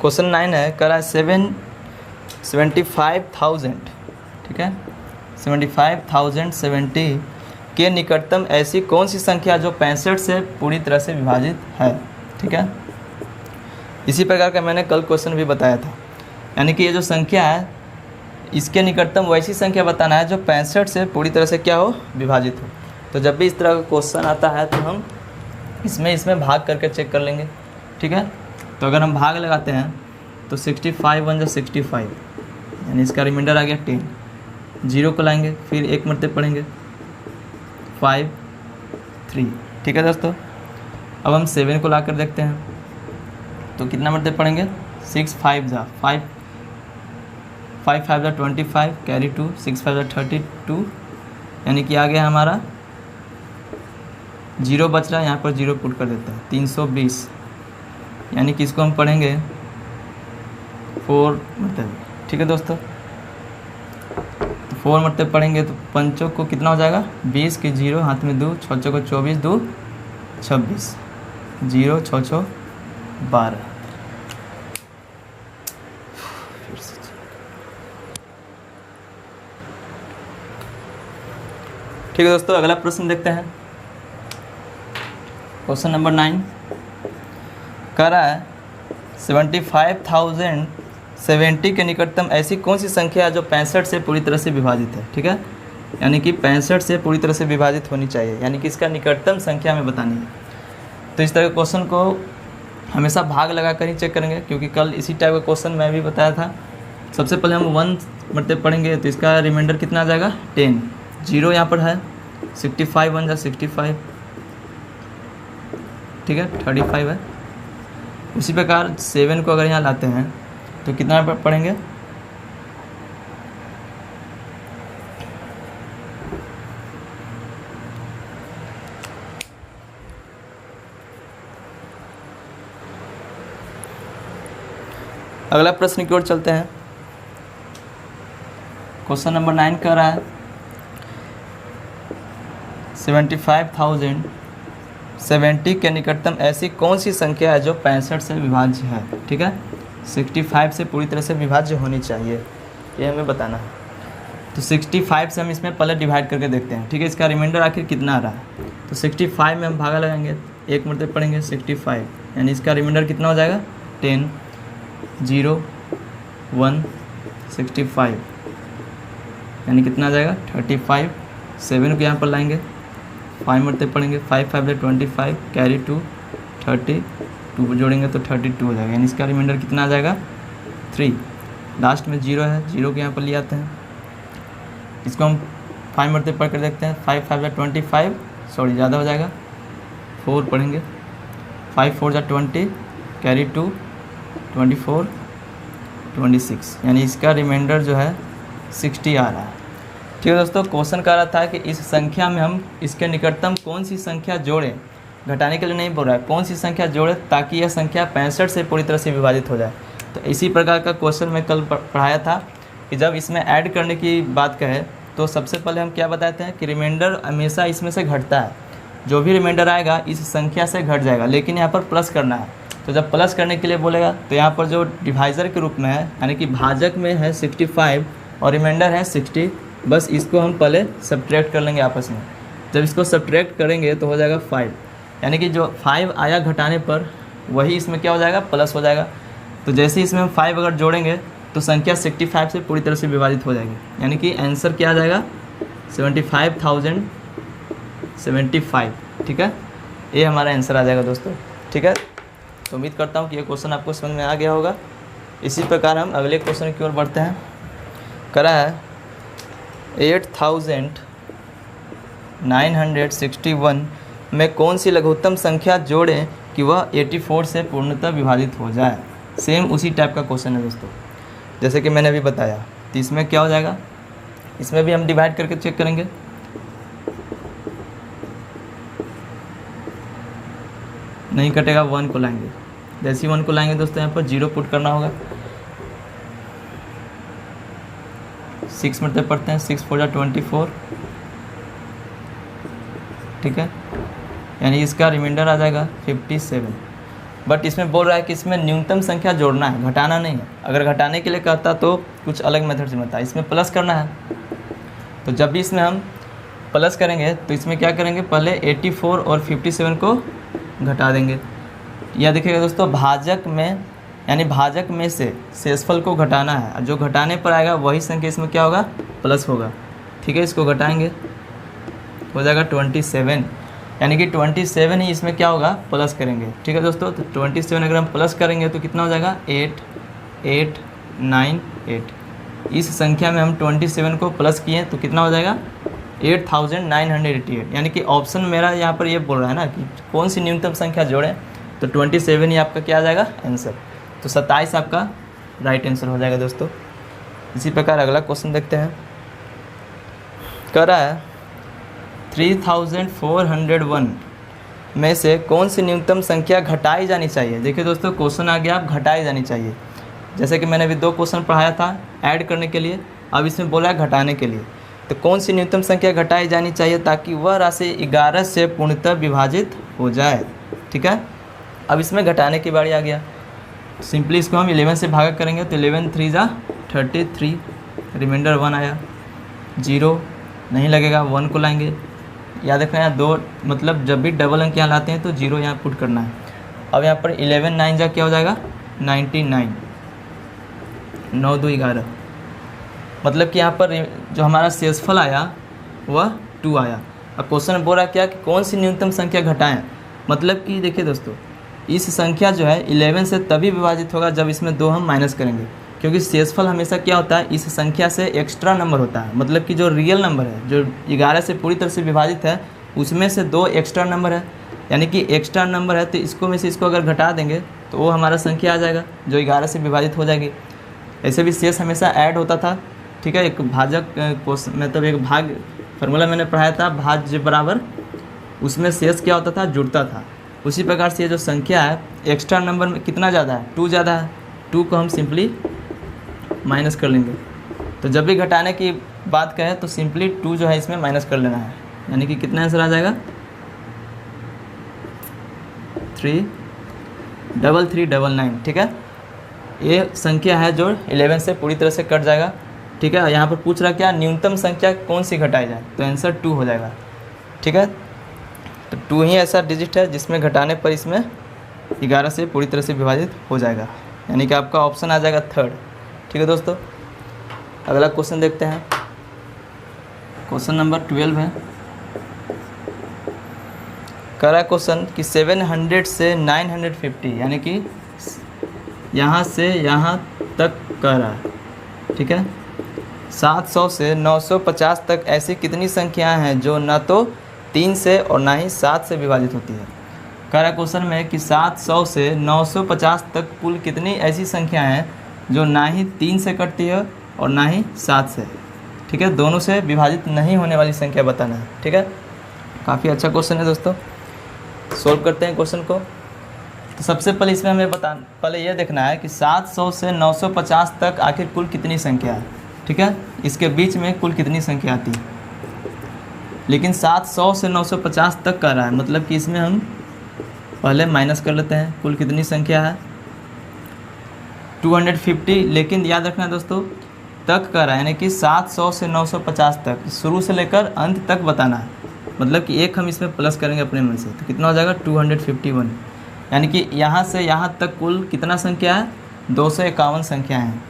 क्वेश्चन 9 है, कह रहा है 75,000, ठीक है, 75,070 के निकटतम ऐसी कौन सी संख्या जो 65 से पूरी तरह से विभाजित है, ठीक है। इसी प्रकार का मैंने कल क्वेश्चन भी बताया था, यानी कि ये जो संख्या है इसके निकटतम वैसी संख्या बताना है जो 65 से पूरी तरह से क्या हो, विभाजित हो। तो जब भी इस तरह का क्वेश्चन आता है तो हम इसमें भाग करके चेक कर लेंगे, ठीक है। तो अगर हम भाग लगाते हैं तो 65 1 65, यानी इसका रिमाइंडर आ गया 10। 0 को लाएंगे, फिर एक मरतबा पढ़ेंगे 5 3, ठीक है दोस्तों। अब हम 7 को ला कर देखते हैं तो कितना मरतबा पढ़ेंगे, 6 5 जा 5 5 5 जा 25, कैरी 2, 6 5 जा 32, यानी कि आ गया हमारा 0 बच रहा है, यहाँ पर 0 पुट कर देते हैं, 320, यानी कि इसको हम पढ़ेंगे 4 मरतबा, ठीक है दोस्तों। 4 मरतबा पढ़ेंगे तो पंचों को कितना हो जाएगा, 20 के 0 हाथ में 2, 6 को 24, 2 26, 0 6 6 12। ठीक है दोस्तों, अगला प्रश्न देखते हैं। क्वेश्चन नंबर 9 कह रहा है 75,070 के निकटतम ऐसी कौन सी संख्या है जो 65 से पूरी तरह से विभाजित है, ठीक है। यानी कि 65 से पूरी तरह से विभाजित होनी चाहिए, यानी कि इसका निकटतम संख्या हमें बतानी है। तो इस तरह के क्वेश्चन को हमेशा भाग लगा कर ही चेक करेंगे, क्योंकि कल इसी टाइप का क्वेश्चन मैं भी बताया था। सबसे पहले हम 1 मरतबा पढ़ेंगे तो इसका रिमाइंडर कितना आ जाएगा, 10। 0 यहाँ पर है, 65 1 जा 65, ठीक है, 35 है। उसी प्रकार 7 को अगर यहाँ लाते हैं तो कितना पढ़ेंगे, अगला प्रश्न की ओर चलते हैं। क्वेश्चन नंबर 9 कह रहा है 75,070 के निकटतम ऐसी कौन सी संख्या है जो 65 से विभाज्य है, ठीक है। 65 से पूरी तरह से विभाज्य होनी चाहिए, ये हमें बताना है। तो 65 से हम इसमें पहले डिवाइड करके देखते हैं, ठीक है। इसका रिमाइंडर आखिर कितना आ रहा है, तो 65 में हम भागा लगाएंगे, एक मरतबा पढ़ेंगे 65, यानी इसका रिमाइंडर कितना हो जाएगा, 10 0 1 65, यानी कितना आ जाएगा 35। 7 को यहाँ पर लाएंगे, 5 मरतबा पढ़ेंगे, 5 5 25, कैरी 2 32 जोड़ेंगे तो 32 हो जाएगा, यानी इसका रिमाइंडर कितना आ जाएगा 3। लास्ट में 0 है, 0 को यहाँ पर ले आते हैं, इसको हम 5 मरतबा पढ़ कर देखते हैं। 5 5 25, सॉरी ज़्यादा हो जाएगा, 4 पढ़ेंगे, 5 4 20, कैरी 2 24 26, यानी इसका रिमाइंडर जो है 60 आ रहा है, ठीक है दोस्तों। क्वेश्चन कह रहा था कि इस संख्या में हम इसके निकटतम कौन सी संख्या जोड़ें, घटाने के लिए नहीं बोल रहा है, कौन सी संख्या जोड़े ताकि यह संख्या 65 से पूरी तरह से विभाजित हो जाए। तो इसी प्रकार का क्वेश्चन मैं कल पढ़ाया था कि जब इसमें ऐड करने की बात कहे तो सबसे पहले हम क्या बताते हैं कि रिमाइंडर हमेशा इसमें से घटता है, जो भी रिमाइंडर आएगा इस संख्या से घट जाएगा, लेकिन यहाँ पर प्लस करना है। तो जब प्लस करने के लिए बोलेगा तो यहाँ पर जो डिवाइज़र के रूप में है, यानी कि भाजक में है 65 और रिमाइंडर है 60, बस इसको हम पहले सब्ट्रैक्ट कर लेंगे आपस में। जब इसको सब्ट्रैक्ट करेंगे तो हो जाएगा 5, यानी कि जो 5 आया घटाने पर वही इसमें क्या हो जाएगा, प्लस हो जाएगा। तो जैसे ही इसमें हम 5 अगर जोड़ेंगे तो संख्या 65 से पूरी तरह से विभाजित हो जाएगी, यानी कि आंसर क्या आ जाएगा 75,075, ठीक है। ये हमारा आंसर आ जाएगा दोस्तों, ठीक है। तो उम्मीद करता हूँ कि ये क्वेश्चन आपको समझ में आ गया होगा। इसी प्रकार हम अगले क्वेश्चन की ओर बढ़ते हैं। करा है 8,000 961 में कौन सी लघुत्तम संख्या जोड़ें कि वह 84 से पूर्णतः विभाजित हो जाए। सेम उसी टाइप का क्वेश्चन है दोस्तों, जैसे कि मैंने अभी बताया। तो इसमें क्या हो जाएगा, इसमें भी हम डिवाइड करके चेक करेंगे। नहीं कटेगा, 1 को लाएंगे। जैसे ही 1 को लाएंगे दोस्तों यहाँ पर 0 पुट करना होगा। 6 मतलब पढ़ते हैं, 6 4 24, ठीक है, यानी इसका रिमाइंडर आ जाएगा 57। बट इसमें बोल रहा है कि इसमें न्यूनतम संख्या जोड़ना है, घटाना नहीं है। अगर घटाने के लिए कहता तो कुछ अलग मेथड से बताया, इसमें प्लस करना है। तो जब भी इसमें हम प्लस करेंगे तो इसमें क्या करेंगे, पहले 84 और 57 को घटा देंगे। यह देखिएगा दोस्तों, भाजक में यानी भाजक में से शेषफल को घटाना है, जो घटाने पर आएगा वही संख्या इसमें क्या होगा, प्लस होगा। ठीक है, इसको घटाएंगे, हो जाएगा 27, यानी कि 27 ही इसमें क्या होगा, प्लस करेंगे। ठीक है दोस्तों, तो 27 अगर हम प्लस करेंगे तो कितना हो जाएगा, 8898। इस संख्या में हम 27 को प्लस किए तो कितना हो जाएगा, 8988। यानी कि ऑप्शन मेरा यहाँ पर ये बोल रहा है ना कि कौन सी न्यूनतम संख्या जोड़ें, तो 27 ही आपका क्या आ जाएगा आंसर। तो 27 आपका राइट आंसर हो जाएगा दोस्तों। इसी प्रकार अगला क्वेश्चन देखते हैं। कह रहा है 3401 में से कौन सी न्यूनतम संख्या घटाई जानी चाहिए। देखिए दोस्तों, क्वेश्चन आ गया, आप घटाई जानी चाहिए। जैसे कि मैंने अभी 2 क्वेश्चन पढ़ाया था ऐड करने के लिए, अब इसमें बोला है घटाने के लिए। तो कौन सी न्यूनतम संख्या घटाई जानी चाहिए ताकि वह राशि 11 से पूर्णतः विभाजित हो जाए। ठीक है, अब इसमें घटाने की बारी आ गया। सिंपली इसको हम 11 से भागा करेंगे तो 11 3 जा 33, रिमाइंडर 1 आया। 0 नहीं लगेगा, 1 को लाएंगे। याद रखना है 2 मतलब जब भी डबल अंक यहाँ लाते हैं तो 0 यहाँ पुट करना है। अब यहाँ पर 11 9 जा क्या हो जाएगा, 99, 9 2 11। मतलब कि यहाँ पर जो हमारा शेषफल आया वह 2 आया। अब क्वेश्चन बोल रहा है क्या कि कौन सी न्यूनतम संख्या घटाएं। मतलब कि देखिए दोस्तों, इस संख्या जो है 11 से तभी विभाजित होगा जब इसमें 2 हम माइनस करेंगे, क्योंकि शेषफल हमेशा क्या होता है, इस संख्या से एक्स्ट्रा नंबर होता है। मतलब कि जो रियल नंबर है, जो 11 से पूरी तरह से विभाजित है, उसमें से 2 एक्स्ट्रा नंबर है। यानी कि एक्स्ट्रा नंबर है तो इसको में से इसको अगर घटा देंगे तो वो हमारा संख्या आ जाएगा जो 11 से विभाजित हो जाएगी। ऐसे भी शेष हमेशा ऐड होता था। ठीक है, एक भाजक मतलब एक भाग फार्मूला मैंने पढ़ाया था, भाज्य बराबर, उसमें शेष क्या होता था, जुड़ता था। उसी प्रकार से ये जो संख्या है एक्स्ट्रा नंबर में कितना ज़्यादा है, 2 ज़्यादा है। 2 को हम सिंपली माइनस कर लेंगे। तो जब भी घटाने की बात करें तो सिंपली 2 जो है इसमें माइनस कर लेना है, यानी कि कितना आंसर आ जाएगा, 33399। ठीक है, ये संख्या है जो 11 से पूरी तरह से कट जाएगा। ठीक है, यहाँ पर पूछ रहा क्या, न्यूनतम संख्या कौन सी घटाई जाए, तो आंसर 2 हो जाएगा। ठीक है, तो 2 ही ऐसा डिजिट है जिसमें घटाने पर इसमें 11 से पूरी तरह से विभाजित हो जाएगा, यानी कि आपका ऑप्शन आ जाएगा 3rd। ठीक है दोस्तों, अगला क्वेश्चन देखते हैं। क्वेश्चन नंबर 12 है। कह रहा है क्वेश्चन कि 700 से 950, यानी कि यहाँ से यहाँ तक कह रहा है। ठीक है, 700 से 950 तक ऐसी कितनी संख्याएं हैं जो न तो 3 से और ना ही 7 से विभाजित होती है। कह रहा क्वेश्चन में कि 700 से 950 तक कुल कितनी ऐसी संख्याएं हैं जो ना ही 3 से कटती है और ना ही 7 से। ठीक है, दोनों से विभाजित नहीं होने वाली संख्या बताना है। ठीक है, काफ़ी अच्छा क्वेश्चन है दोस्तों। सोल्व करते हैं क्वेश्चन को। तो सबसे पहले इसमें हमें पहले ये देखना है कि 700 से 950 तक आखिर कुल कितनी संख्या है। ठीक है, इसके बीच में कुल कितनी संख्या आती है। लेकिन 700 से 950 तक कर रहा है, मतलब कि इसमें हम पहले माइनस कर लेते हैं कुल कितनी संख्या है, 250। लेकिन याद रखना दोस्तों, तक कर रहा है, यानी कि 700 से 950 तक, शुरू से लेकर अंत तक बताना है। मतलब कि एक हम इसमें प्लस करेंगे अपने मन से, तो कितना हो जाएगा, 251। यानी कि यहाँ से यहाँ तक कुल कितना संख्या है, 251 संख्या हैं।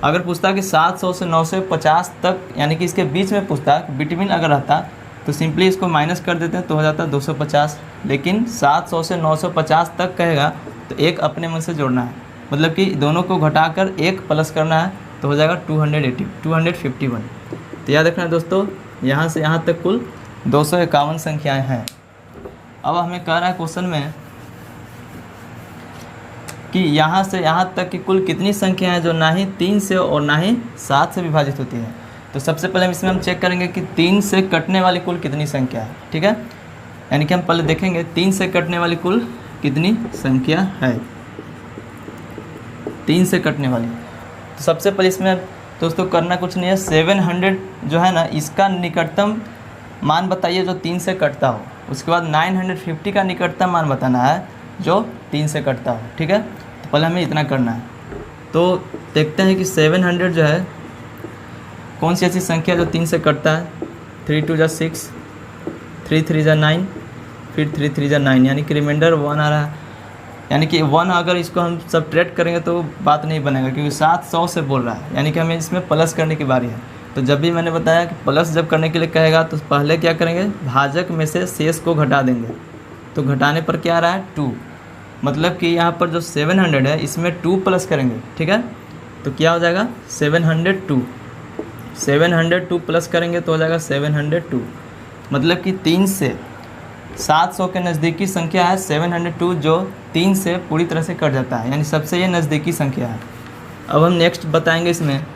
अगर पूछता कि 700 से 950 तक, यानी कि इसके बीच में पूछता, बिटवीन अगर रहता तो सिंपली इसको माइनस कर देते हैं तो हो जाता 250। लेकिन 700 से 950 तक कहेगा तो एक अपने मन से जोड़ना है, मतलब कि दोनों को घटाकर एक प्लस करना है तो हो जाएगा 251। तो याद रखना दोस्तों, यहाँ से यहाँ तक कुल 251 संख्याएं हैं। अब हमें कह रहा है क्वेश्चन में कि यहाँ से यहाँ तक की कुल कितनी संख्याएं हैं जो ना ही 3 से और ना ही 7 से विभाजित होती है। तो सबसे पहले इसमें हम चेक करेंगे कि 3 से कटने वाली कुल कितनी संख्या है। ठीक है, यानी कि हम पहले देखेंगे 3 से कटने वाली कुल कितनी संख्या है, 3 से कटने वाली। तो सबसे पहले इसमें दोस्तों करना कुछ नहीं है, 700 जो है ना इसका निकटतम मान बताइए जो 3 से कटता हो। उसके बाद 950 का निकटतम मान बताना है जो 3 से कटता हो। ठीक है, तो पहले हमें इतना करना है। तो देखते हैं कि 700 जो है कौन सी ऐसी संख्या जो 3 से कटता है। 3 2 6, 3 3 9, फिर 3 3 9, यानी कि रिमाइंडर 1 आ रहा है। यानी कि 1 अगर इसको हम सब्ट्रैक्ट करेंगे तो बात नहीं बनेगा, क्योंकि 700 से बोल रहा है, यानी कि हमें इसमें प्लस करने की बारी है। तो जब भी मैंने बताया कि प्लस जब करने के लिए कहेगा तो पहले क्या करेंगे, भाजक में से शेष को घटा देंगे। तो घटाने पर क्या आ रहा है 2, मतलब कि यहाँ पर जो 700 है इसमें 2 प्लस करेंगे। ठीक है, तो क्या हो जाएगा 702 प्लस करेंगे तो हो जाएगा 702, मतलब कि 3 से 700 के नज़दीकी संख्या है 702 जो 3 से पूरी तरह से कट जाता है, यानी सबसे ये नज़दीकी संख्या है। अब हम नेक्स्ट बताएंगे इसमें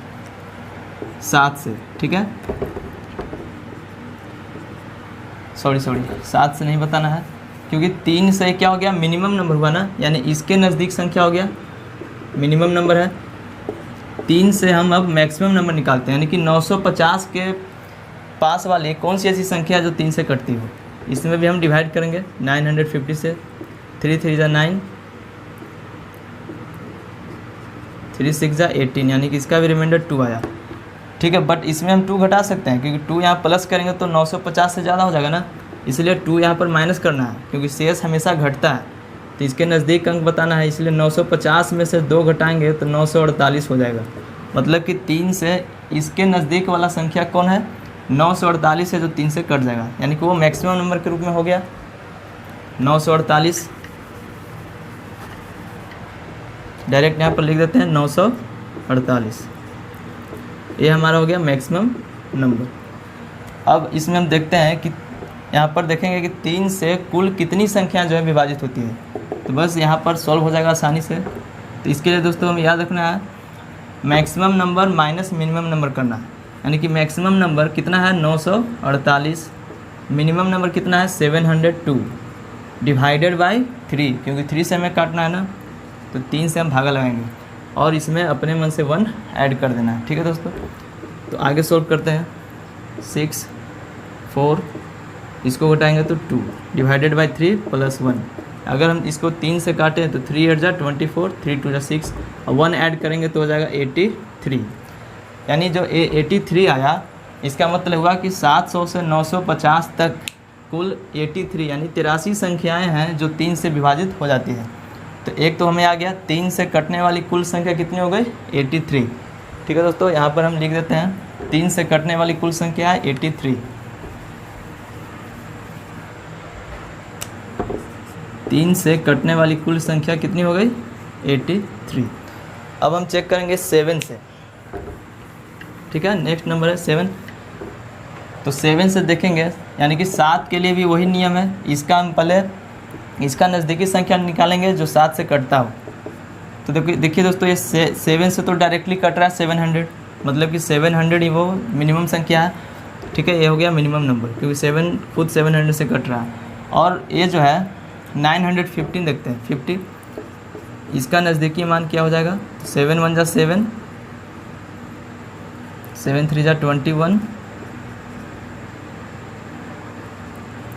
7 से। ठीक है, सॉरी 7 से नहीं बताना है, क्योंकि 3 से क्या हो गया मिनिमम नंबर हुआ ना, यानी इसके नज़दीक संख्या हो गया मिनिमम नंबर है। 3 से हम अब मैक्सिमम नंबर निकालते हैं, यानी कि 950 के पास वाली कौन सी ऐसी संख्या जो 3 से कटती हो। इसमें भी हम डिवाइड करेंगे 950 से। 3 3 9, 3 6 18, यानी कि इसका भी रिमाइंडर 2 आया। ठीक है, बट इसमें हम 2 घटा सकते हैं, क्योंकि 2 यहाँ प्लस करेंगे तो 950 से ज़्यादा हो जाएगा ना, इसलिए 2 यहाँ पर माइनस करना है, क्योंकि शेष हमेशा घटता है। तो इसके नज़दीक अंक बताना है, इसलिए 950 में से 2 घटाएंगे तो 948 हो जाएगा। मतलब कि 3 से इसके नज़दीक वाला संख्या कौन है 948 है, जो 3 से कट जाएगा, यानी कि वो मैक्सिमम नंबर के रूप में हो गया 948। डायरेक्ट यहाँ पर लिख देते हैं 948, ये हमारा हो गया मैक्सिमम नंबर। अब इसमें हम देखते हैं कि यहाँ पर देखेंगे कि 3 से कुल कितनी संख्या जो है विभाजित होती है। तो बस यहाँ पर सॉल्व हो जाएगा आसानी से। तो इसके लिए दोस्तों हमें याद रखना है maximum number minus minimum number करना है, यानी कि मैक्सिमम नंबर कितना है 948, मिनिमम नंबर कितना है 702, डिवाइडेड बाई 3, क्योंकि 3 से हमें काटना है ना, तो 3 से हम भागा लगाएंगे और इसमें अपने मन से 1 ऐड कर देना है। ठीक है दोस्तों, तो आगे सोल्व करते हैं। 6 4, इसको घटाएंगे तो 2, डिवाइडेड बाई 3 प्लस 1। अगर हम इसको 3 से काटें तो 3 8 24, 3 2 6, और 1 ऐड करेंगे तो हो जाएगा 83, यानी जो 83 आया इसका मतलब हुआ कि 700 से 950 तक कुल 83 यानी 83 संख्याएं हैं जो 3 से विभाजित हो जाती है। तो एक तो हमें आ गया 3 से कटने वाली कुल संख्या कितनी हो गई 83। ठीक है दोस्तों, यहाँ पर हम लिख देते हैं 3 से कटने वाली कुल संख्या है 83। 3 से कटने वाली कुल संख्या कितनी हो गई 83। अब हम चेक करेंगे 7 से। ठीक है, नेक्स्ट नंबर है 7। तो 7 से देखेंगे, यानी कि 7 के लिए भी वही नियम है, इसका हम पहले इसका नज़दीकी संख्या निकालेंगे जो 7 से कटता हो। तो देखिए दोस्तों, ये 7 से तो डायरेक्टली कट रहा है 700, मतलब कि 700 ही वो मिनिमम संख्या है। ठीक है, ये हो गया मिनिमम नंबर, क्योंकि 7 खुद 700 से कट रहा है। और ये जो है 915 देखते हैं 50, इसका नज़दीकी मान क्या हो जाएगा 7 1 7, 7 3 21,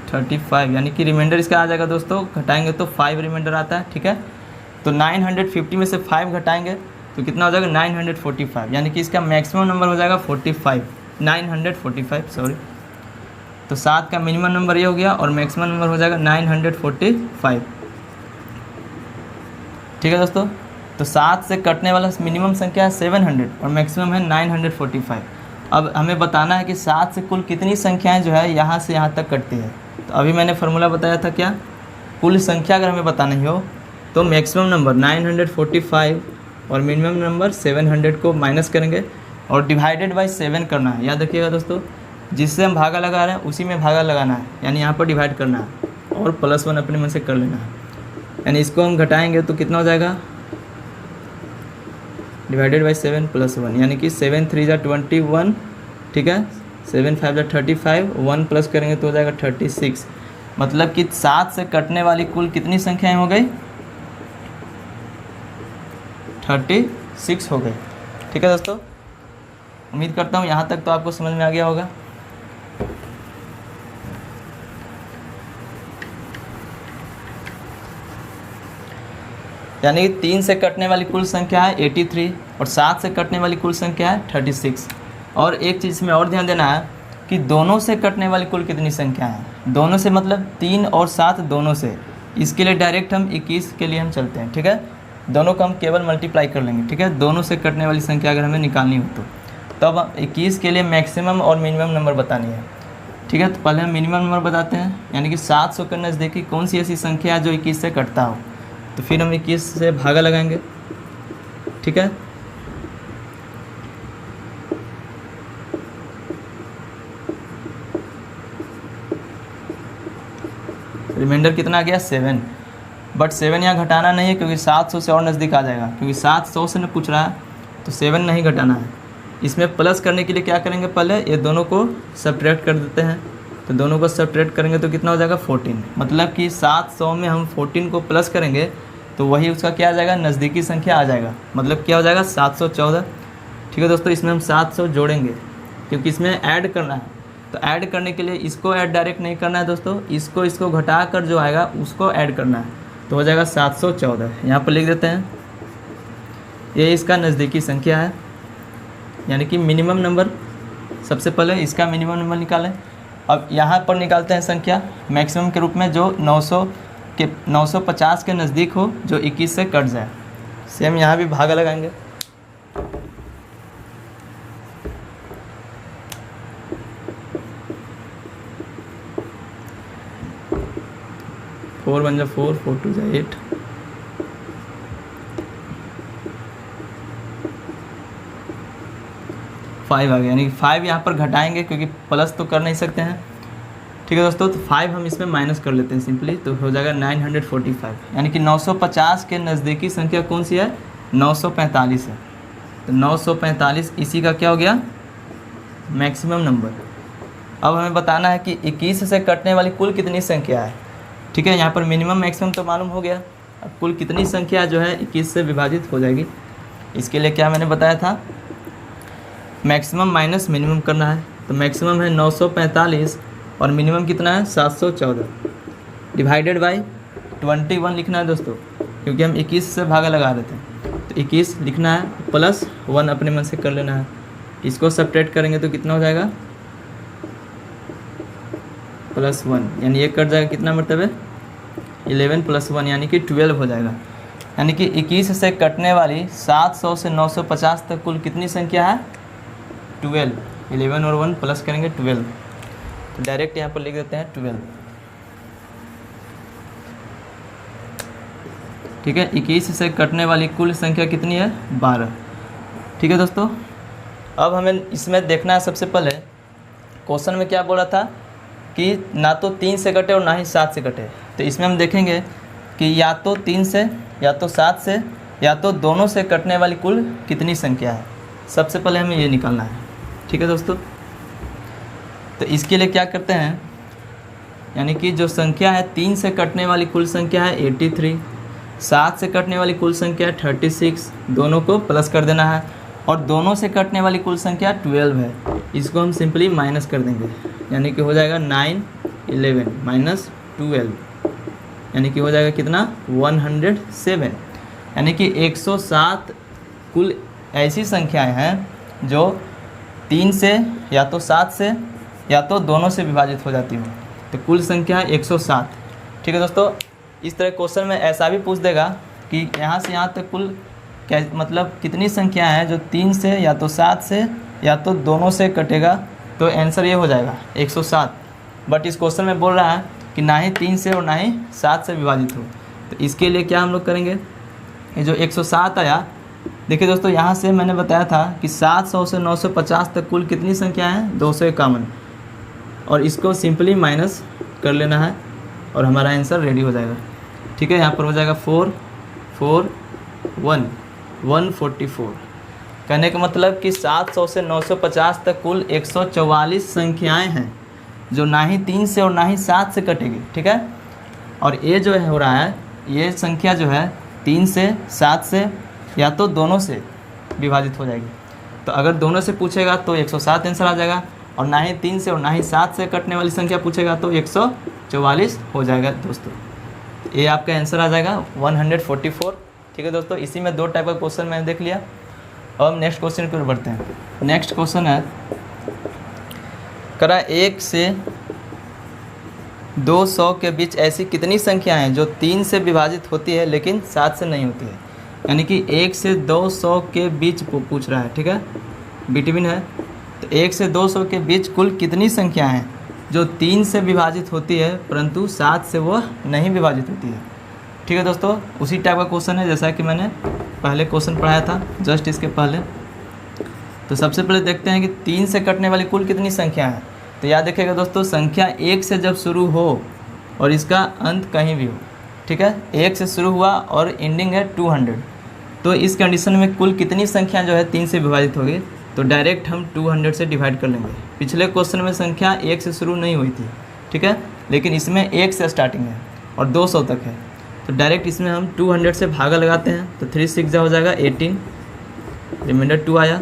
35, यानी कि रिमाइंडर इसका आ जाएगा दोस्तों, घटाएंगे तो 5 रिमाइंडर आता है। ठीक है, तो 950 में से 5 घटाएंगे तो कितना हो जाएगा 945, यानी कि इसका मैक्सिमम नंबर हो जाएगा 45, 945 सॉरी। तो 7 का मिनिमम नंबर ये हो गया और मैक्सिमम नंबर हो जाएगा 945। ठीक है दोस्तों, तो 7 से कटने वाला मिनिमम संख्या है 700 और मैक्सिमम है 945। अब हमें बताना है कि 7 से कुल कितनी संख्याएं जो है यहाँ से यहाँ तक कटती है। तो अभी मैंने फार्मूला बताया था क्या, कुल संख्या अगर हमें बतानी हो तो मैक्सिमम नंबर 945 और मिनिमम नंबर 700 को माइनस करेंगे और डिवाइडेड बाय 7 करना है। याद रखिएगा दोस्तों, जिससे हम भागा लगा रहे हैं उसी में भागा लगाना है, यानी यहाँ पर डिवाइड करना है और +1 अपने मन से कर लेना है। यानी इसको हम घटाएंगे तो कितना हो जाएगा, डिवाइडेड बाई 7 + 1, यानी कि 7 3 × 21, ठीक है, 7 5 × 35, 1 प्लस करेंगे तो हो जाएगा 36। मतलब कि 7 से कटने वाली कुल कितनी संख्याएं हो गई, 36 हो गई। ठीक है दोस्तों, उम्मीद करता हूँ यहाँ तक तो आपको समझ में आ गया होगा। यानी कि 3 से कटने वाली कुल संख्या है 83 और 7 से कटने वाली कुल संख्या है 36। और एक चीज़ में और ध्यान देना है कि दोनों से कटने वाली कुल कितनी संख्या है, दोनों से मतलब 3 और 7 दोनों से। इसके लिए डायरेक्ट हम 21 के लिए हम चलते हैं, ठीक है, दोनों को हम केवल मल्टीप्लाई कर लेंगे, ठीक है, दोनों से कटने वाली संख्या अगर हमें निकालनी हो तो अब 21 के लिए मैक्सिमम और मिनिमम नंबर बतानी है। ठीक है, तो पहले हम मिनिमम नंबर बताते हैं, यानी कि 700 के नज़दीकी कौन सी ऐसी संख्या है जो 21 से कटता हो, तो फिर हम 21 से भागा लगाएंगे। ठीक है, रिमाइंडर कितना आ गया 7, बट 7 यहाँ घटाना नहीं है क्योंकि 700 से और नज़दीक आ जाएगा, क्योंकि 700 से न पूछ रहा है तो 7 नहीं घटाना है। इसमें प्लस करने के लिए क्या करेंगे, पहले ये दोनों को सब्ट्रैक्ट कर देते हैं, तो दोनों को सब्ट्रैक्ट करेंगे तो कितना हो जाएगा 14। मतलब कि 700 में हम 14 को प्लस करेंगे तो वही उसका क्या आ जाएगा, नज़दीकी संख्या आ जाएगा, मतलब क्या हो जाएगा 714। ठीक है दोस्तों, इसमें हम 700 जोड़ेंगे क्योंकि इसमें ऐड करना है, तो ऐड करने के लिए इसको ऐड डायरेक्ट नहीं करना है दोस्तों, इसको घटा कर जो आएगा उसको ऐड करना है, तो हो जाएगा 714। यहाँ पर लिख देते हैं, ये इसका नज़दीकी संख्या है, यानी कि मिनिमम नंबर। सबसे पहले इसका मिनिमम नंबर निकालें। अब यहाँ पर निकालते हैं संख्या मैक्सिमम के रूप में जो 950 के नज़दीक हो, जो 21 से कट जाए। सेम यहाँ भी भागा लगाएंगे। फोर 1 जा 4, 4 2 जा 8, 5 आ गया, यानी कि 5 यहाँ पर घटाएंगे क्योंकि प्लस तो कर नहीं सकते हैं। ठीक है दोस्तों, तो 5 हम इसमें माइनस कर लेते हैं सिंपली, तो हो जाएगा 945, यानी कि 950 के नज़दीकी संख्या कौन सी है, 945 है। तो 945 इसी का क्या हो गया, मैक्सिमम नंबर। अब हमें बताना है कि 21 से कटने वाली कुल कितनी संख्या है। ठीक है, यहाँ पर मिनिमम मैक्सिमम तो मालूम हो गया, अब कुल कितनी संख्या जो है 21 से विभाजित हो जाएगी। इसके लिए क्या मैंने बताया था, मैक्सिमम माइनस मिनिमम करना है। तो मैक्सिमम है 945 और मिनिमम कितना है 714, डिवाइडेड बाई 21 लिखना है दोस्तों, क्योंकि हम 21 से भागा लगा रहे थे, तो 21 लिखना है, प्लस 1 अपने मन से कर लेना है। इसको सब्ट्रैक्ट करेंगे तो कितना हो जाएगा, +1, यानी ये कट जाएगा, कितना मरतबे 11 + 1 यानी कि 12 हो जाएगा। यानी कि 21 से कटने वाली 700 से 950 तक कुल कितनी संख्या है, 12। 11 और 1 प्लस करेंगे 12, तो डायरेक्ट यहाँ पर लिख देते हैं 12। ठीक है, 21 से कटने वाली कुल संख्या कितनी है, 12। ठीक है दोस्तों, अब हमें इसमें देखना है, सबसे पहले क्वेश्चन में क्या बोला था कि ना तो 3 से कटे और ना ही 7 से कटे। तो इसमें हम देखेंगे कि या तो 3 से, या तो 7 से, या तो दोनों से कटने वाली कुल कितनी संख्या है। सबसे पहले हमें ये निकालना है। ठीक है दोस्तों, तो इसके लिए क्या करते हैं, यानी कि जो संख्या है 3 से कटने वाली कुल संख्या है 83, 7 से कटने वाली कुल संख्या है 36, दोनों को प्लस कर देना है, और दोनों से कटने वाली कुल संख्या 12 है, इसको हम सिंपली माइनस कर देंगे, यानी कि हो जाएगा 9 11 माइनस 12, यानी कि हो जाएगा कितना 107। यानी कि 107 कुल ऐसी संख्याएं हैं जो 3 से, या तो 7 से, या तो दोनों से विभाजित हो जाती हो, तो कुल संख्या है 107। ठीक है दोस्तों, इस तरह क्वेश्चन में ऐसा भी पूछ देगा कि यहाँ से यहाँ तक कुल क्या मतलब कितनी संख्या है जो 3 से, या तो 7 से, या तो दोनों से कटेगा, तो आंसर ये हो जाएगा 107। बट इस क्वेश्चन में बोल रहा है कि ना ही 3 से और ना ही 7 से विभाजित हो, तो इसके लिए क्या हम लोग करेंगे, ये जो 107 आया, देखिए दोस्तों, यहाँ से मैंने बताया था कि 700 से 950 तक कुल कितनी संख्या है, 251। और इसको सिंपली माइनस कर लेना है और हमारा आंसर रेडी हो जाएगा। ठीक है, यहाँ पर हो जाएगा 4 4 1 144। कहने का मतलब कि 700 से 950 तक कुल 144 संख्याएं हैं जो ना ही 3 से और ना ही 7 से कटेगी। ठीक है, और ये जो है हो रहा है, ये संख्या जो है 3 से 7 से या तो दोनों से विभाजित हो जाएगी। तो अगर दोनों से पूछेगा तो 107 आंसर आ जाएगा, और ना ही 3 से और ना ही 7 से कटने वाली संख्या पूछेगा तो 144 हो जाएगा दोस्तों। ये आपका आंसर आ जाएगा 144। ठीक है दोस्तों, इसी में 2 टाइप का क्वेश्चन मैंने देख लिया। अब नेक्स्ट क्वेश्चन की ओर बढ़ते हैं। नेक्स्ट क्वेश्चन है करा 1 से 200 के बीच ऐसी कितनी संख्याएं हैं जो 3 से विभाजित होती है लेकिन 7 से नहीं होती है। यानी कि 1 से 200 के बीच पूछ रहा है। ठीक है, बिटवीन है। तो 1 से 200 के बीच कुल कितनी संख्याएं हैं जो 3 से विभाजित होती है परंतु 7 से वह नहीं विभाजित होती है। ठीक है दोस्तों, उसी टाइप का क्वेश्चन है जैसा कि मैंने पहले क्वेश्चन पढ़ाया था जस्ट इसके पहले। तो सबसे पहले देखते हैं कि 3 से कटने वाली कुल कितनी संख्या है। तो याद रखिएगा दोस्तों, संख्या 1 से जब शुरू हो और इसका अंत कहीं भी हो। ठीक है, 1 से शुरू हुआ और एंडिंग है 200, तो इस कंडीशन में कुल कितनी संख्या जो है 3 से विभाजित होगी। तो डायरेक्ट हम 200 से डिवाइड कर लेंगे। पिछले क्वेश्चन में संख्या 1 से शुरू नहीं हुई थी। ठीक है, लेकिन इसमें 1 से स्टार्टिंग है और 200 तक है, तो डायरेक्ट इसमें हम 200 से भागा लगाते हैं। तो 3 6 हो जाएगा 18, रिमाइंडर 2 आया,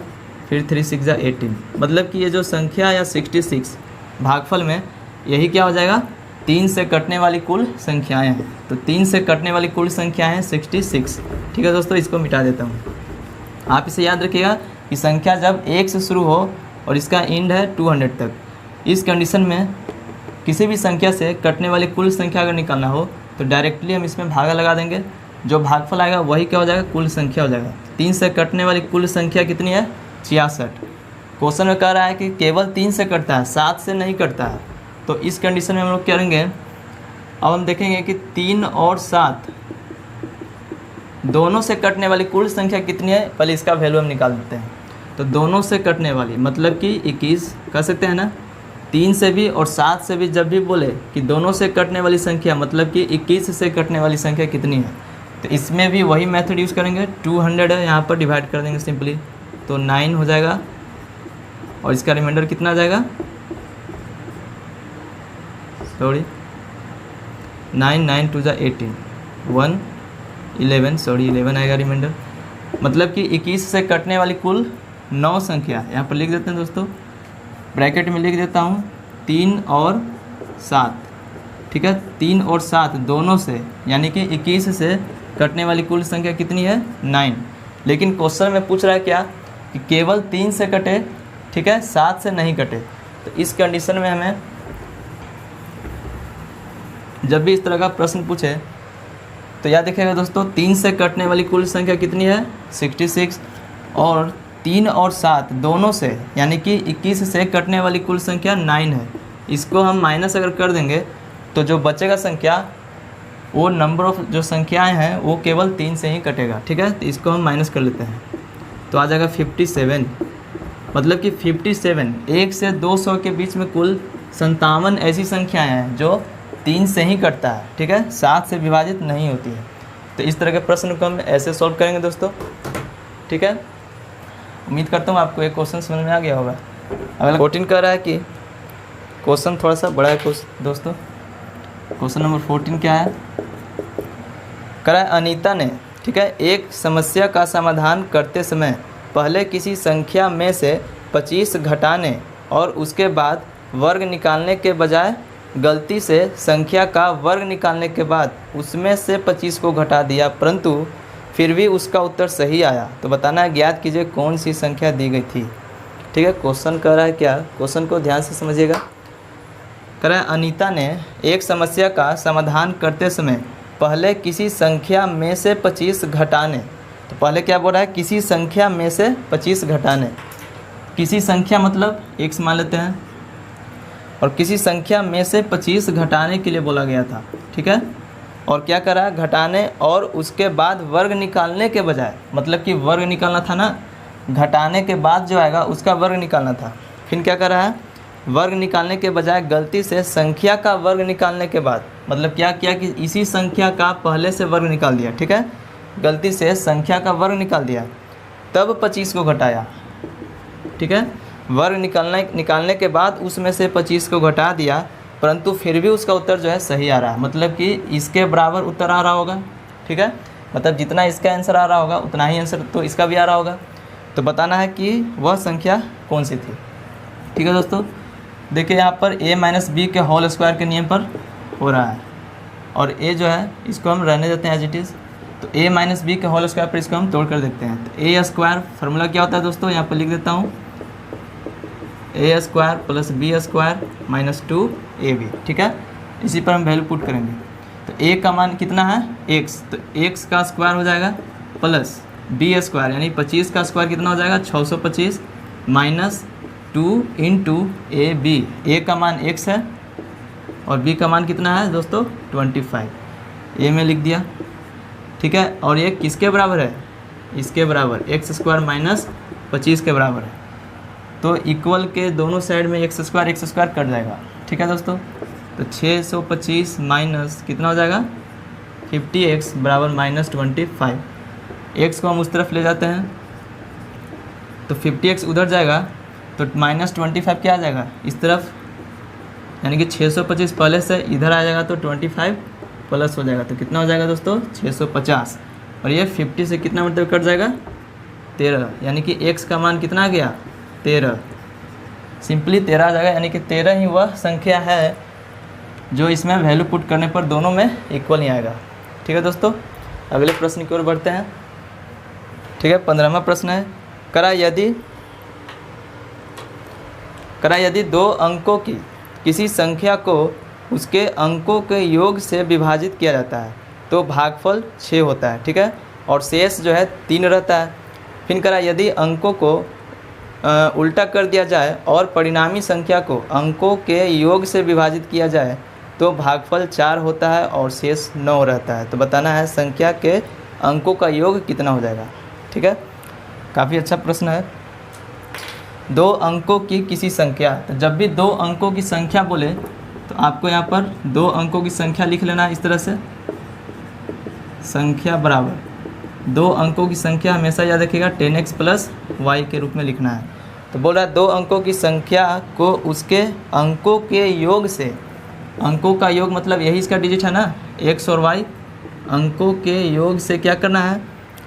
फिर 3 6 18। मतलब कि ये जो संख्या या 66 भागफल में यही क्या हो जाएगा, 3 से कटने वाली कुल संख्याएं हैं। तो 3 से कटने वाली कुल संख्या है 66। ठीक है दोस्तों, इसको मिटा देता हूँ। आप इसे याद रखिएगा कि संख्या जब 1 से शुरू हो और इसका एंड है 200 तक, इस कंडीशन में किसी भी संख्या से कटने वाली कुल संख्या अगर निकालना हो तो डायरेक्टली हम इसमें भागा लगा देंगे। जो भागफल आएगा वही क्या हो जाएगा, कुल संख्या हो जाएगा। 3 से कटने वाली कुल संख्या कितनी है, 66। क्वेश्चन में कह रहा है कि केवल 3 से कटता है, 7 से नहीं कटता है। तो इस कंडीशन में हम लोग करेंगे, अब हम देखेंगे कि 3 और 7 दोनों से कटने वाली कुल संख्या कितनी है। पहले इसका वैल्यू हम निकाल देते हैं। तो दोनों से कटने वाली मतलब कि 21 कह सकते हैं ना। 3 से भी और 7 से भी जब भी बोले कि दोनों से कटने वाली संख्या मतलब कि 21 से कटने वाली संख्या कितनी है, तो इसमें भी वही मेथड यूज़ करेंगे। 200 है, यहाँ पर डिवाइड कर देंगे सिंपली, तो 9 हो जाएगा और इसका रिमाइंडर कितना आ जाएगा, सॉरी 9 9 2 18 1 11 सॉरी 11 आएगा रिमाइंडर। मतलब कि 21 से कटने वाली कुल 9 संख्या यहाँ पर लिख देते हैं दोस्तों, ब्रैकेट में लिख देता हूँ 3 और 7। ठीक है, 3 और 7 दोनों से, यानी कि 21 से कटने वाली कुल संख्या कितनी है, 9। लेकिन क्वेश्चन में पूछ रहा है क्या कि केवल 3 से कटे, ठीक है, 7 से नहीं कटे। तो इस कंडीशन में हमें जब भी इस तरह का प्रश्न पूछे तो याद रखिएगा दोस्तों, 3 से कटने वाली कुल संख्या कितनी है, 66, और 3 और 7 दोनों से यानी कि 21 से कटने वाली कुल संख्या 9 है। इसको हम माइनस अगर कर देंगे तो जो बचेगा संख्या, वो नंबर ऑफ जो संख्याएं हैं वो केवल 3 से ही कटेगा। ठीक है, तो इसको हम माइनस कर लेते हैं, तो आ जाएगा 57। मतलब कि 57, 1 से 200 के बीच में कुल 57 ऐसी संख्याएं हैं जो 3 से ही कटता है। ठीक है, 7 से विभाजित नहीं होती है। तो इस तरह के प्रश्न को हम ऐसे सॉल्व करेंगे दोस्तों। ठीक है, उम्मीद करता हूँ आपको एक क्वेश्चन समझ में आ गया होगा। अगला 14 कह रहा है कि क्वेश्चन थोड़ा सा बड़ा है दोस्तों। क्वेश्चन नंबर 14 क्या है, कह रहा है अनीता ने, ठीक है, एक समस्या का समाधान करते समय पहले किसी संख्या में से 25 घटाने और उसके बाद वर्ग निकालने के बजाय गलती से संख्या का वर्ग निकालने के बाद उसमें से 25 को घटा दिया, परंतु फिर भी उसका उत्तर सही आया। तो बताना है, ज्ञात कीजिए कौन सी संख्या दी गई थी। ठीक है, क्वेश्चन कह रहा है क्या, क्वेश्चन को ध्यान से समझिएगा। कह रहा है अनीता ने एक समस्या का समाधान करते समय पहले किसी संख्या में से 25 घटाने, तो पहले क्या बोल रहा है, किसी संख्या में से 25 घटाने। किसी संख्या मतलब x मान लेते हैं, और किसी संख्या में से 25 घटाने के लिए बोला गया था। ठीक है, और क्या करा है, घटाने और उसके बाद वर्ग निकालने के बजाय, मतलब कि वर्ग निकालना था ना, घटाने के बाद जो आएगा उसका वर्ग निकालना था। फिर क्या कर रहा है, वर्ग निकालने के बजाय गलती से संख्या का वर्ग निकालने के बाद, मतलब क्या किया कि इसी संख्या का पहले से वर्ग निकाल दिया, ठीक है, गलती से संख्या का वर्ग निकाल दिया, तब 25 को घटाया, ठीक है, वर्ग निकालने के बाद उसमें से 25 को घटा दिया, परंतु फिर भी उसका उत्तर जो है सही आ रहा है, मतलब कि इसके बराबर उत्तर आ रहा होगा, ठीक है, मतलब जितना इसका आंसर आ रहा होगा उतना ही आंसर तो इसका भी आ रहा होगा। तो बताना है कि वह संख्या कौन सी थी, ठीक है दोस्तों। देखिए यहाँ पर a माइनस बी के होल स्क्वायर के नियम पर हो रहा है, और a जो है इसको हम रहने देते हैं एज इट इज़। तो a माइनस बी के होल स्क्वायर पर इसको हम तोड़ कर देखते हैं। तो a स्क्वायर फार्मूला क्या होता है दोस्तों, यहाँ पर लिख देता हूँ, a square plus B square minus 2ab, ठीक है। इसी पर हम वैल्यू पुट करेंगे। तो a का मान कितना है x, तो x का स्क्वायर हो जाएगा प्लस b स्क्वायर यानी 25 का स्क्वायर कितना हो जाएगा 625 माइनस 2 इंटू ए बी, ए का मान x है और b का मान कितना है दोस्तों 25, ए में लिख दिया, ठीक है। और ये किसके बराबर है, इसके बराबर एक्स स्क्वायर माइनस 25 के बराबर है। तो इक्वल के दोनों साइड में एक्स स्क्वायर कट जाएगा, ठीक है दोस्तों। तो 625 माइनस कितना हो जाएगा 50x बराबर माइनस 25, x को हम उस तरफ ले जाते हैं तो 50x उधर जाएगा, तो माइनस 25 क्या आ जाएगा इस तरफ, यानी कि 625 पहले से इधर आ जाएगा तो 25 प्लस हो जाएगा, तो कितना हो जाएगा दोस्तों 650, और ये 50 से कितना मतलब कट जाएगा 13, यानी कि x का मान कितना आ गया 13, सिंपली 13 आ जाएगा, यानी कि 13 ही वह संख्या है जो इसमें वैल्यू पुट करने पर दोनों में इक्वल ही आएगा, ठीक है दोस्तों। अगले प्रश्न की ओर बढ़ते हैं, ठीक है। 15वां प्रश्न है, करा यदि 2 अंकों की किसी संख्या को उसके अंकों के योग से विभाजित किया जाता है तो भागफल 6 होता है, ठीक है, और शेष जो है 3 रहता है। फिर करा यदि अंकों को उल्टा कर दिया जाए और परिणामी संख्या को अंकों के योग से विभाजित किया जाए तो भागफल 4 होता है और शेष 9 रहता है। तो बताना है संख्या के अंकों का योग कितना हो जाएगा, ठीक है। काफ़ी अच्छा प्रश्न है। 2 अंकों की किसी संख्या, तो जब भी 2 अंकों की संख्या बोले तो आपको यहाँ पर 2 अंकों की संख्या लिख लेना है इस तरह से, संख्या बराबर 2 अंकों की संख्या हमेशा याद रखिएगा 10x प्लस y के रूप में लिखना है। तो बोल रहा है 2 अंकों की संख्या को उसके अंकों के योग से, अंकों का योग मतलब यही इसका डिजिट है ना x और y, अंकों के योग से क्या करना है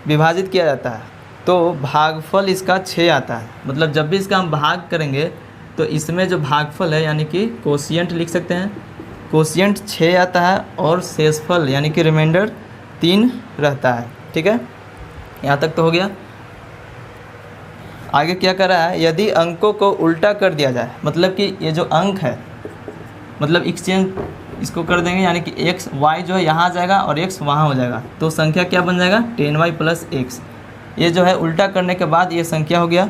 विभाजित किया जाता है, तो भागफल इसका 6 आता है। मतलब जब भी इसका हम भाग करेंगे तो इसमें जो भागफल है यानी कि कोशिएंट लिख सकते हैं, कोशिएंट 6 आता है और शेषफल यानी कि रिमाइंडर 3 रहता है, ठीक है। यहाँ तक तो हो गया। आगे क्या कर रहा है, यदि अंकों को उल्टा कर दिया जाए, मतलब कि ये जो अंक है मतलब एक्सचेंज इसको कर देंगे, यानी कि एक्स वाई जो है यहाँ आ जाएगा और एक्स वहाँ हो जाएगा, तो संख्या क्या बन जाएगा 10y प्लस एक्स। ये जो है उल्टा करने के बाद ये संख्या हो गया।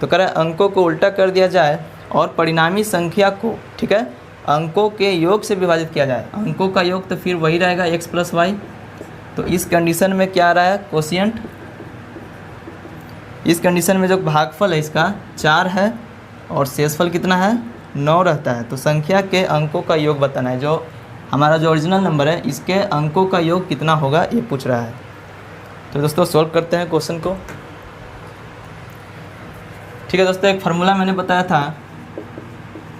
तो कह रहा है अंकों को उल्टा कर दिया जाए और परिणामी संख्या को, ठीक है, अंकों के योग से विभाजित किया जाए। अंकों का योग तो फिर वही रहेगा x प्लस वाई। तो इस कंडीशन में क्या आ रहा है कोशिएंट, इस कंडीशन में जो भागफल है इसका 4 है और शेषफल कितना है 9 रहता है। तो संख्या के अंकों का योग बताना है, जो हमारा जो ओरिजिनल नंबर है इसके अंकों का योग कितना होगा ये पूछ रहा है। तो दोस्तों सॉल्व करते हैं क्वेश्चन को, ठीक है दोस्तों। एक फार्मूला मैंने बताया था,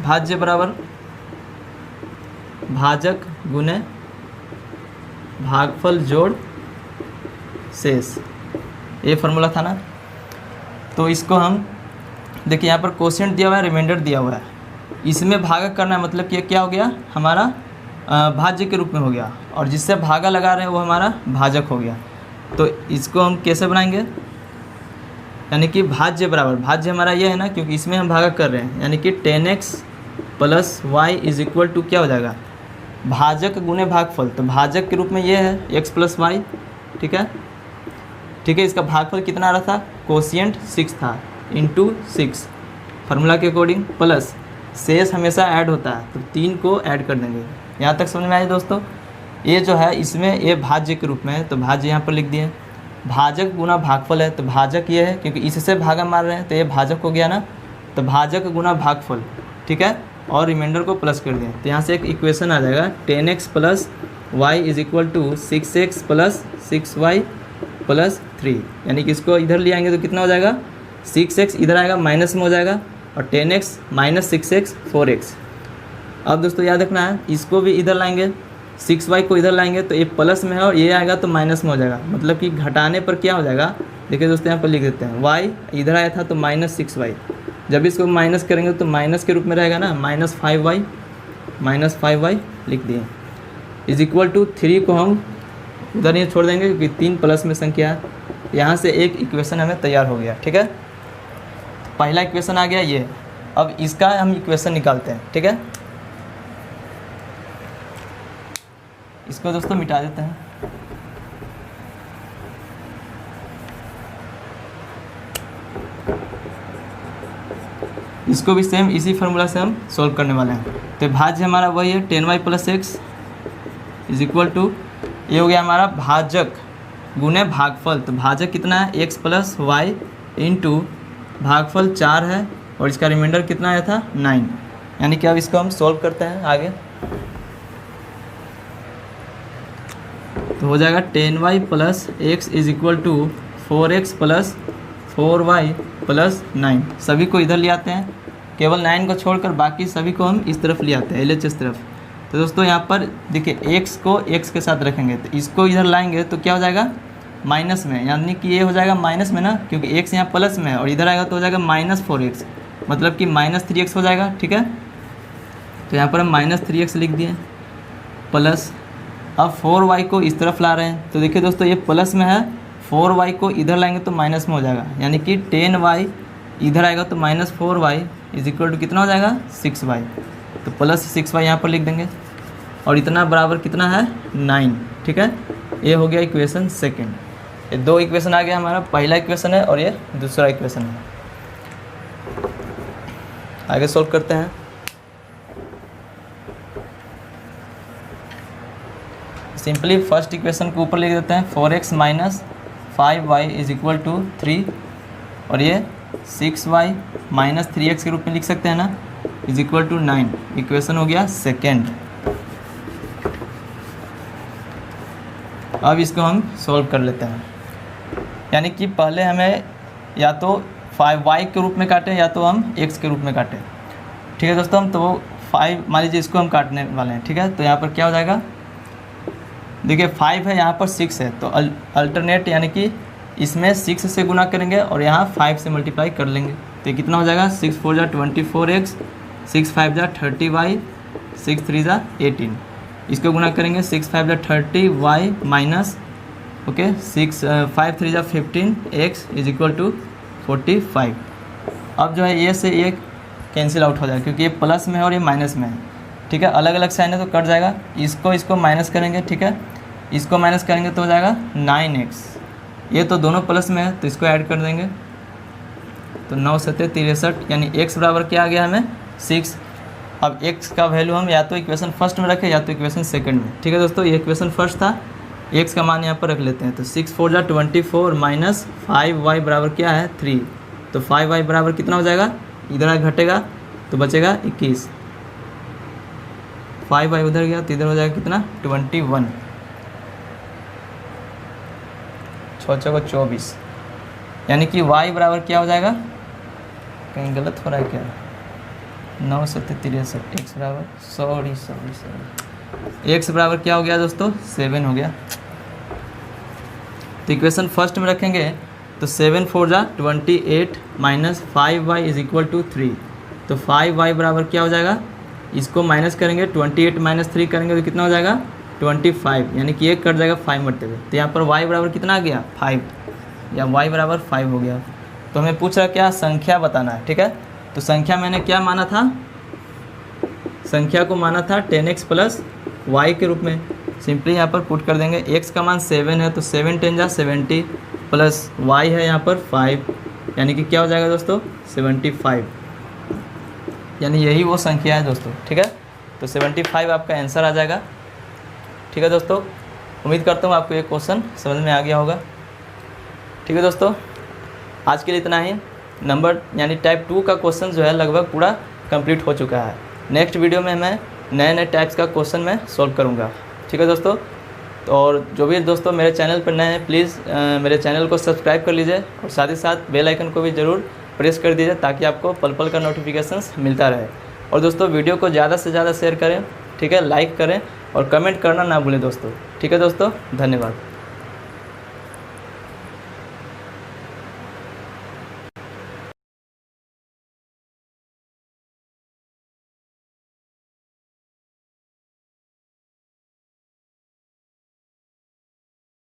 भाज्य बराबर भाजक गुने भागफल जोड़ शेष, ये फार्मूला था ना। तो इसको हम देखिए यहाँ पर कोशिएंट दिया हुआ है, रिमाइंडर दिया हुआ है, इसमें भागा करना है, मतलब कि ये क्या हो गया हमारा भाज्य के रूप में हो गया, और जिससे भागा लगा रहे हैं वो हमारा भाजक हो गया। तो इसको हम कैसे बनाएंगे, यानी कि भाज्य बराबर, भाज्य हमारा ये है ना क्योंकि इसमें हम भागा कर रहे हैं, यानी कि 10x plus Y is equal to क्या हो जाएगा भाजक गुने भागफल। तो भाजक के रूप में ये है x प्लस वाई, ठीक है, ठीक है। इसका भागफल कितना आ रहा था कोशिएंट 6 था इंटू 6 फार्मूला के अकॉर्डिंग, प्लस शेष हमेशा ऐड होता है तो 3 को ऐड कर देंगे। यहाँ तक समझ में आया दोस्तों। ये जो है इसमें ये भाज्य के रूप में है तो भाज्य यहाँ पर लिख दिए, भाजक गुना भागफल है तो भाजक ये है क्योंकि इससे भागा मार रहे हैं तो ये भाजक हो गया ना, तो भाजक गुना भागफल, ठीक है। और रिमाइंडर को प्लस कर दिए, तो यहाँ से एक इक्वेशन आ जाएगा 10x plus Y is equal to 6x plus 6y plus 3, यानी कि इसको इधर ले आएंगे तो कितना हो जाएगा 6x इधर आएगा माइनस में हो जाएगा और 10x माइनस 6x 4x। अब दोस्तों याद रखना है, इसको भी इधर लाएंगे, 6y को इधर लाएंगे तो ये प्लस में है और ये आएगा तो माइनस में हो जाएगा, मतलब कि घटाने पर क्या हो जाएगा, देखिए दोस्तों यहाँ पर लिख देते हैं y इधर आया था तो माइनस 6y, जब इसको माइनस करेंगे तो माइनस के रूप में रहेगा ना, माइनस 5y लिख दिए इज इक्वल टू 3 को हम उधर ही छोड़ देंगे क्योंकि 3 प्लस में संख्या है। यहाँ से एक इक्वेशन हमें तैयार हो गया, ठीक है। तो पहला इक्वेशन आ गया ये। अब इसका हम इक्वेशन निकालते हैं, ठीक है। इसको दोस्तों मिटा देते हैं। इसको भी सेम इसी फार्मूला से हम सॉल्व करने वाले हैं। तो भाज्य हमारा वही है 10y plus X is equal to, ये हो गया हमारा भाजक गुने भागफल। तो भाजक कितना है x प्लस वाई इंटू भागफल 4 है और इसका रिमाइंडर कितना आया था 9, यानी कि अब इसको हम सॉल्व करते हैं आगे। तो हो जाएगा 10y plus X is equal to 4x plus 4y plus 9। सभी को इधर ले आते हैं, केवल 9 को छोड़कर बाकी सभी को हम इस तरफ ले आते हैं, LHS तरफ। तो दोस्तों यहाँ पर देखिए x को x के साथ रखेंगे तो इसको इधर लाएंगे तो क्या हो जाएगा माइनस में, यानी कि ये हो जाएगा माइनस में ना, क्योंकि x यहाँ प्लस में है और इधर आएगा तो हो जाएगा माइनस 4x, मतलब कि माइनस 3x हो जाएगा, ठीक है। तो यहाँ पर हम माइनस 3x लिख दिए प्लस, अब 4y को इस तरफ ला रहे हैं तो देखिए दोस्तों ये प्लस में है, 4y को इधर लाएंगे तो माइनस में हो जाएगा, यानी कि 10y इधर आएगा तो minus 4y is equal to कितना हो जाएगा 6y। तो प्लस 6y यहाँ पर लिख देंगे और इतना बराबर कितना है 9, ठीक है। ये हो गया इक्वेशन सेकंड। ये दो इक्वेशन आ गया हमारा, पहला इक्वेशन है और ये दूसरा इक्वेशन है। आगे सॉल्व करते हैं। सिंपली फर्स्ट इक्वेशन को ऊपर लिख देते हैं 4x minus 5y is equal to 3 और ये 6y माइनस 3x के रूप में लिख सकते हैं ना, इज इक्वल टू 9। इक्वेशन हो गया सेकेंड। अब इसको हम सॉल्व कर लेते हैं, यानी कि पहले हमें या तो 5y के रूप में काटें या तो हम x के रूप में काटें, ठीक है दोस्तों। हम तो 5 मान लीजिए इसको हम काटने वाले हैं, ठीक है। तो यहाँ पर क्या हो जाएगा, देखिए 5 है, यहाँ पर 6 है, तो अल्टरनेट यानी कि इसमें 6 से गुना करेंगे और यहाँ 5 से मल्टीप्लाई कर लेंगे। तो कितना हो जाएगा 6 4 जा 24x, 6 5 जा 30y, 6 3 जा 18। इसको गुना करेंगे 6 5 जा 30y माइनस ओके 5 3 जा 15x इज इक्वल टू 45। अब जो है ये से ये कैंसिल आउट हो जाएगा क्योंकि ये प्लस में है और ये माइनस में है, ठीक है। अलग अलग साइन है तो कट जाएगा। इसको माइनस करेंगे, ठीक है। इसको माइनस करेंगे तो हो जाएगा 9x, ये तो दोनों प्लस में है तो इसको ऐड कर देंगे। तो 9 7 63, यानी x बराबर क्या आ गया हमें 6। अब x का वैल्यू हम या तो इक्वेशन फर्स्ट में रखें या तो इक्वेशन सेकंड में, ठीक है दोस्तों। ये इक्वेशन फर्स्ट था, x का मान यहाँ पर रख लेते हैं। तो 6 4 जा 24 माइनस 5y बराबर क्या है 3। तो 5y बराबर कितना हो जाएगा, इधर घटेगा तो बचेगा 21। 5y उधर गया तो इधर हो जाएगा कितना 21, 6 6 24, यानी कि y बराबर क्या हो जाएगा, कहीं गलत हो रहा है क्या, 9 7 63, x बराबर सॉरी x बराबर क्या हो गया दोस्तों 7 हो गया। तो इक्वेशन फर्स्ट में रखेंगे तो 7 4 जा 28 minus 5y is equal to 3। तो 5y बराबर क्या हो जाएगा, इसको माइनस करेंगे 28 माइनस 3 करेंगे तो कितना हो जाएगा 25, यानी कि एक कट जाएगा 5 मरते हुए। तो यहाँ पर y बराबर कितना आ गया 5, या y बराबर 5 हो गया। तो हमें पूछ रहा क्या संख्या बताना है, ठीक है। तो संख्या मैंने क्या माना था, संख्या को माना था 10x प्लस y के रूप में। सिंपली यहाँ पर पुट कर देंगे, x का मान 7 है तो 7 10 जा 70 प्लस y है यहाँ पर 5, यानी कि क्या हो जाएगा दोस्तों 75, यानी यही वो संख्या है दोस्तों, ठीक है। तो 75 आपका आंसर आ जाएगा, ठीक है दोस्तों। उम्मीद करता हूँ आपको ये क्वेश्चन समझ में आ गया होगा, ठीक है दोस्तों। आज के लिए इतना ही। नंबर यानी टाइप 2 का क्वेश्चन जो है लगभग पूरा कंप्लीट हो चुका है। नेक्स्ट वीडियो में मैं नए नए टाइप्स का क्वेश्चन मैं सॉल्व करूँगा। ठीक है दोस्तों। तो और जो भी दोस्तों मेरे चैनल पर नए हैं प्लीज़ मेरे चैनल को सब्सक्राइब कर लीजिए और साथ ही साथ बेल आइकन को भी ज़रूर प्रेस कर दीजिए ताकि आपको पल पल का नोटिफिकेशंस मिलता रहे। और दोस्तों वीडियो को ज़्यादा से ज़्यादा शेयर करें, ठीक है, लाइक करें और कमेंट करना ना भूलें दोस्तों। ठीक है दोस्तों, धन्यवाद।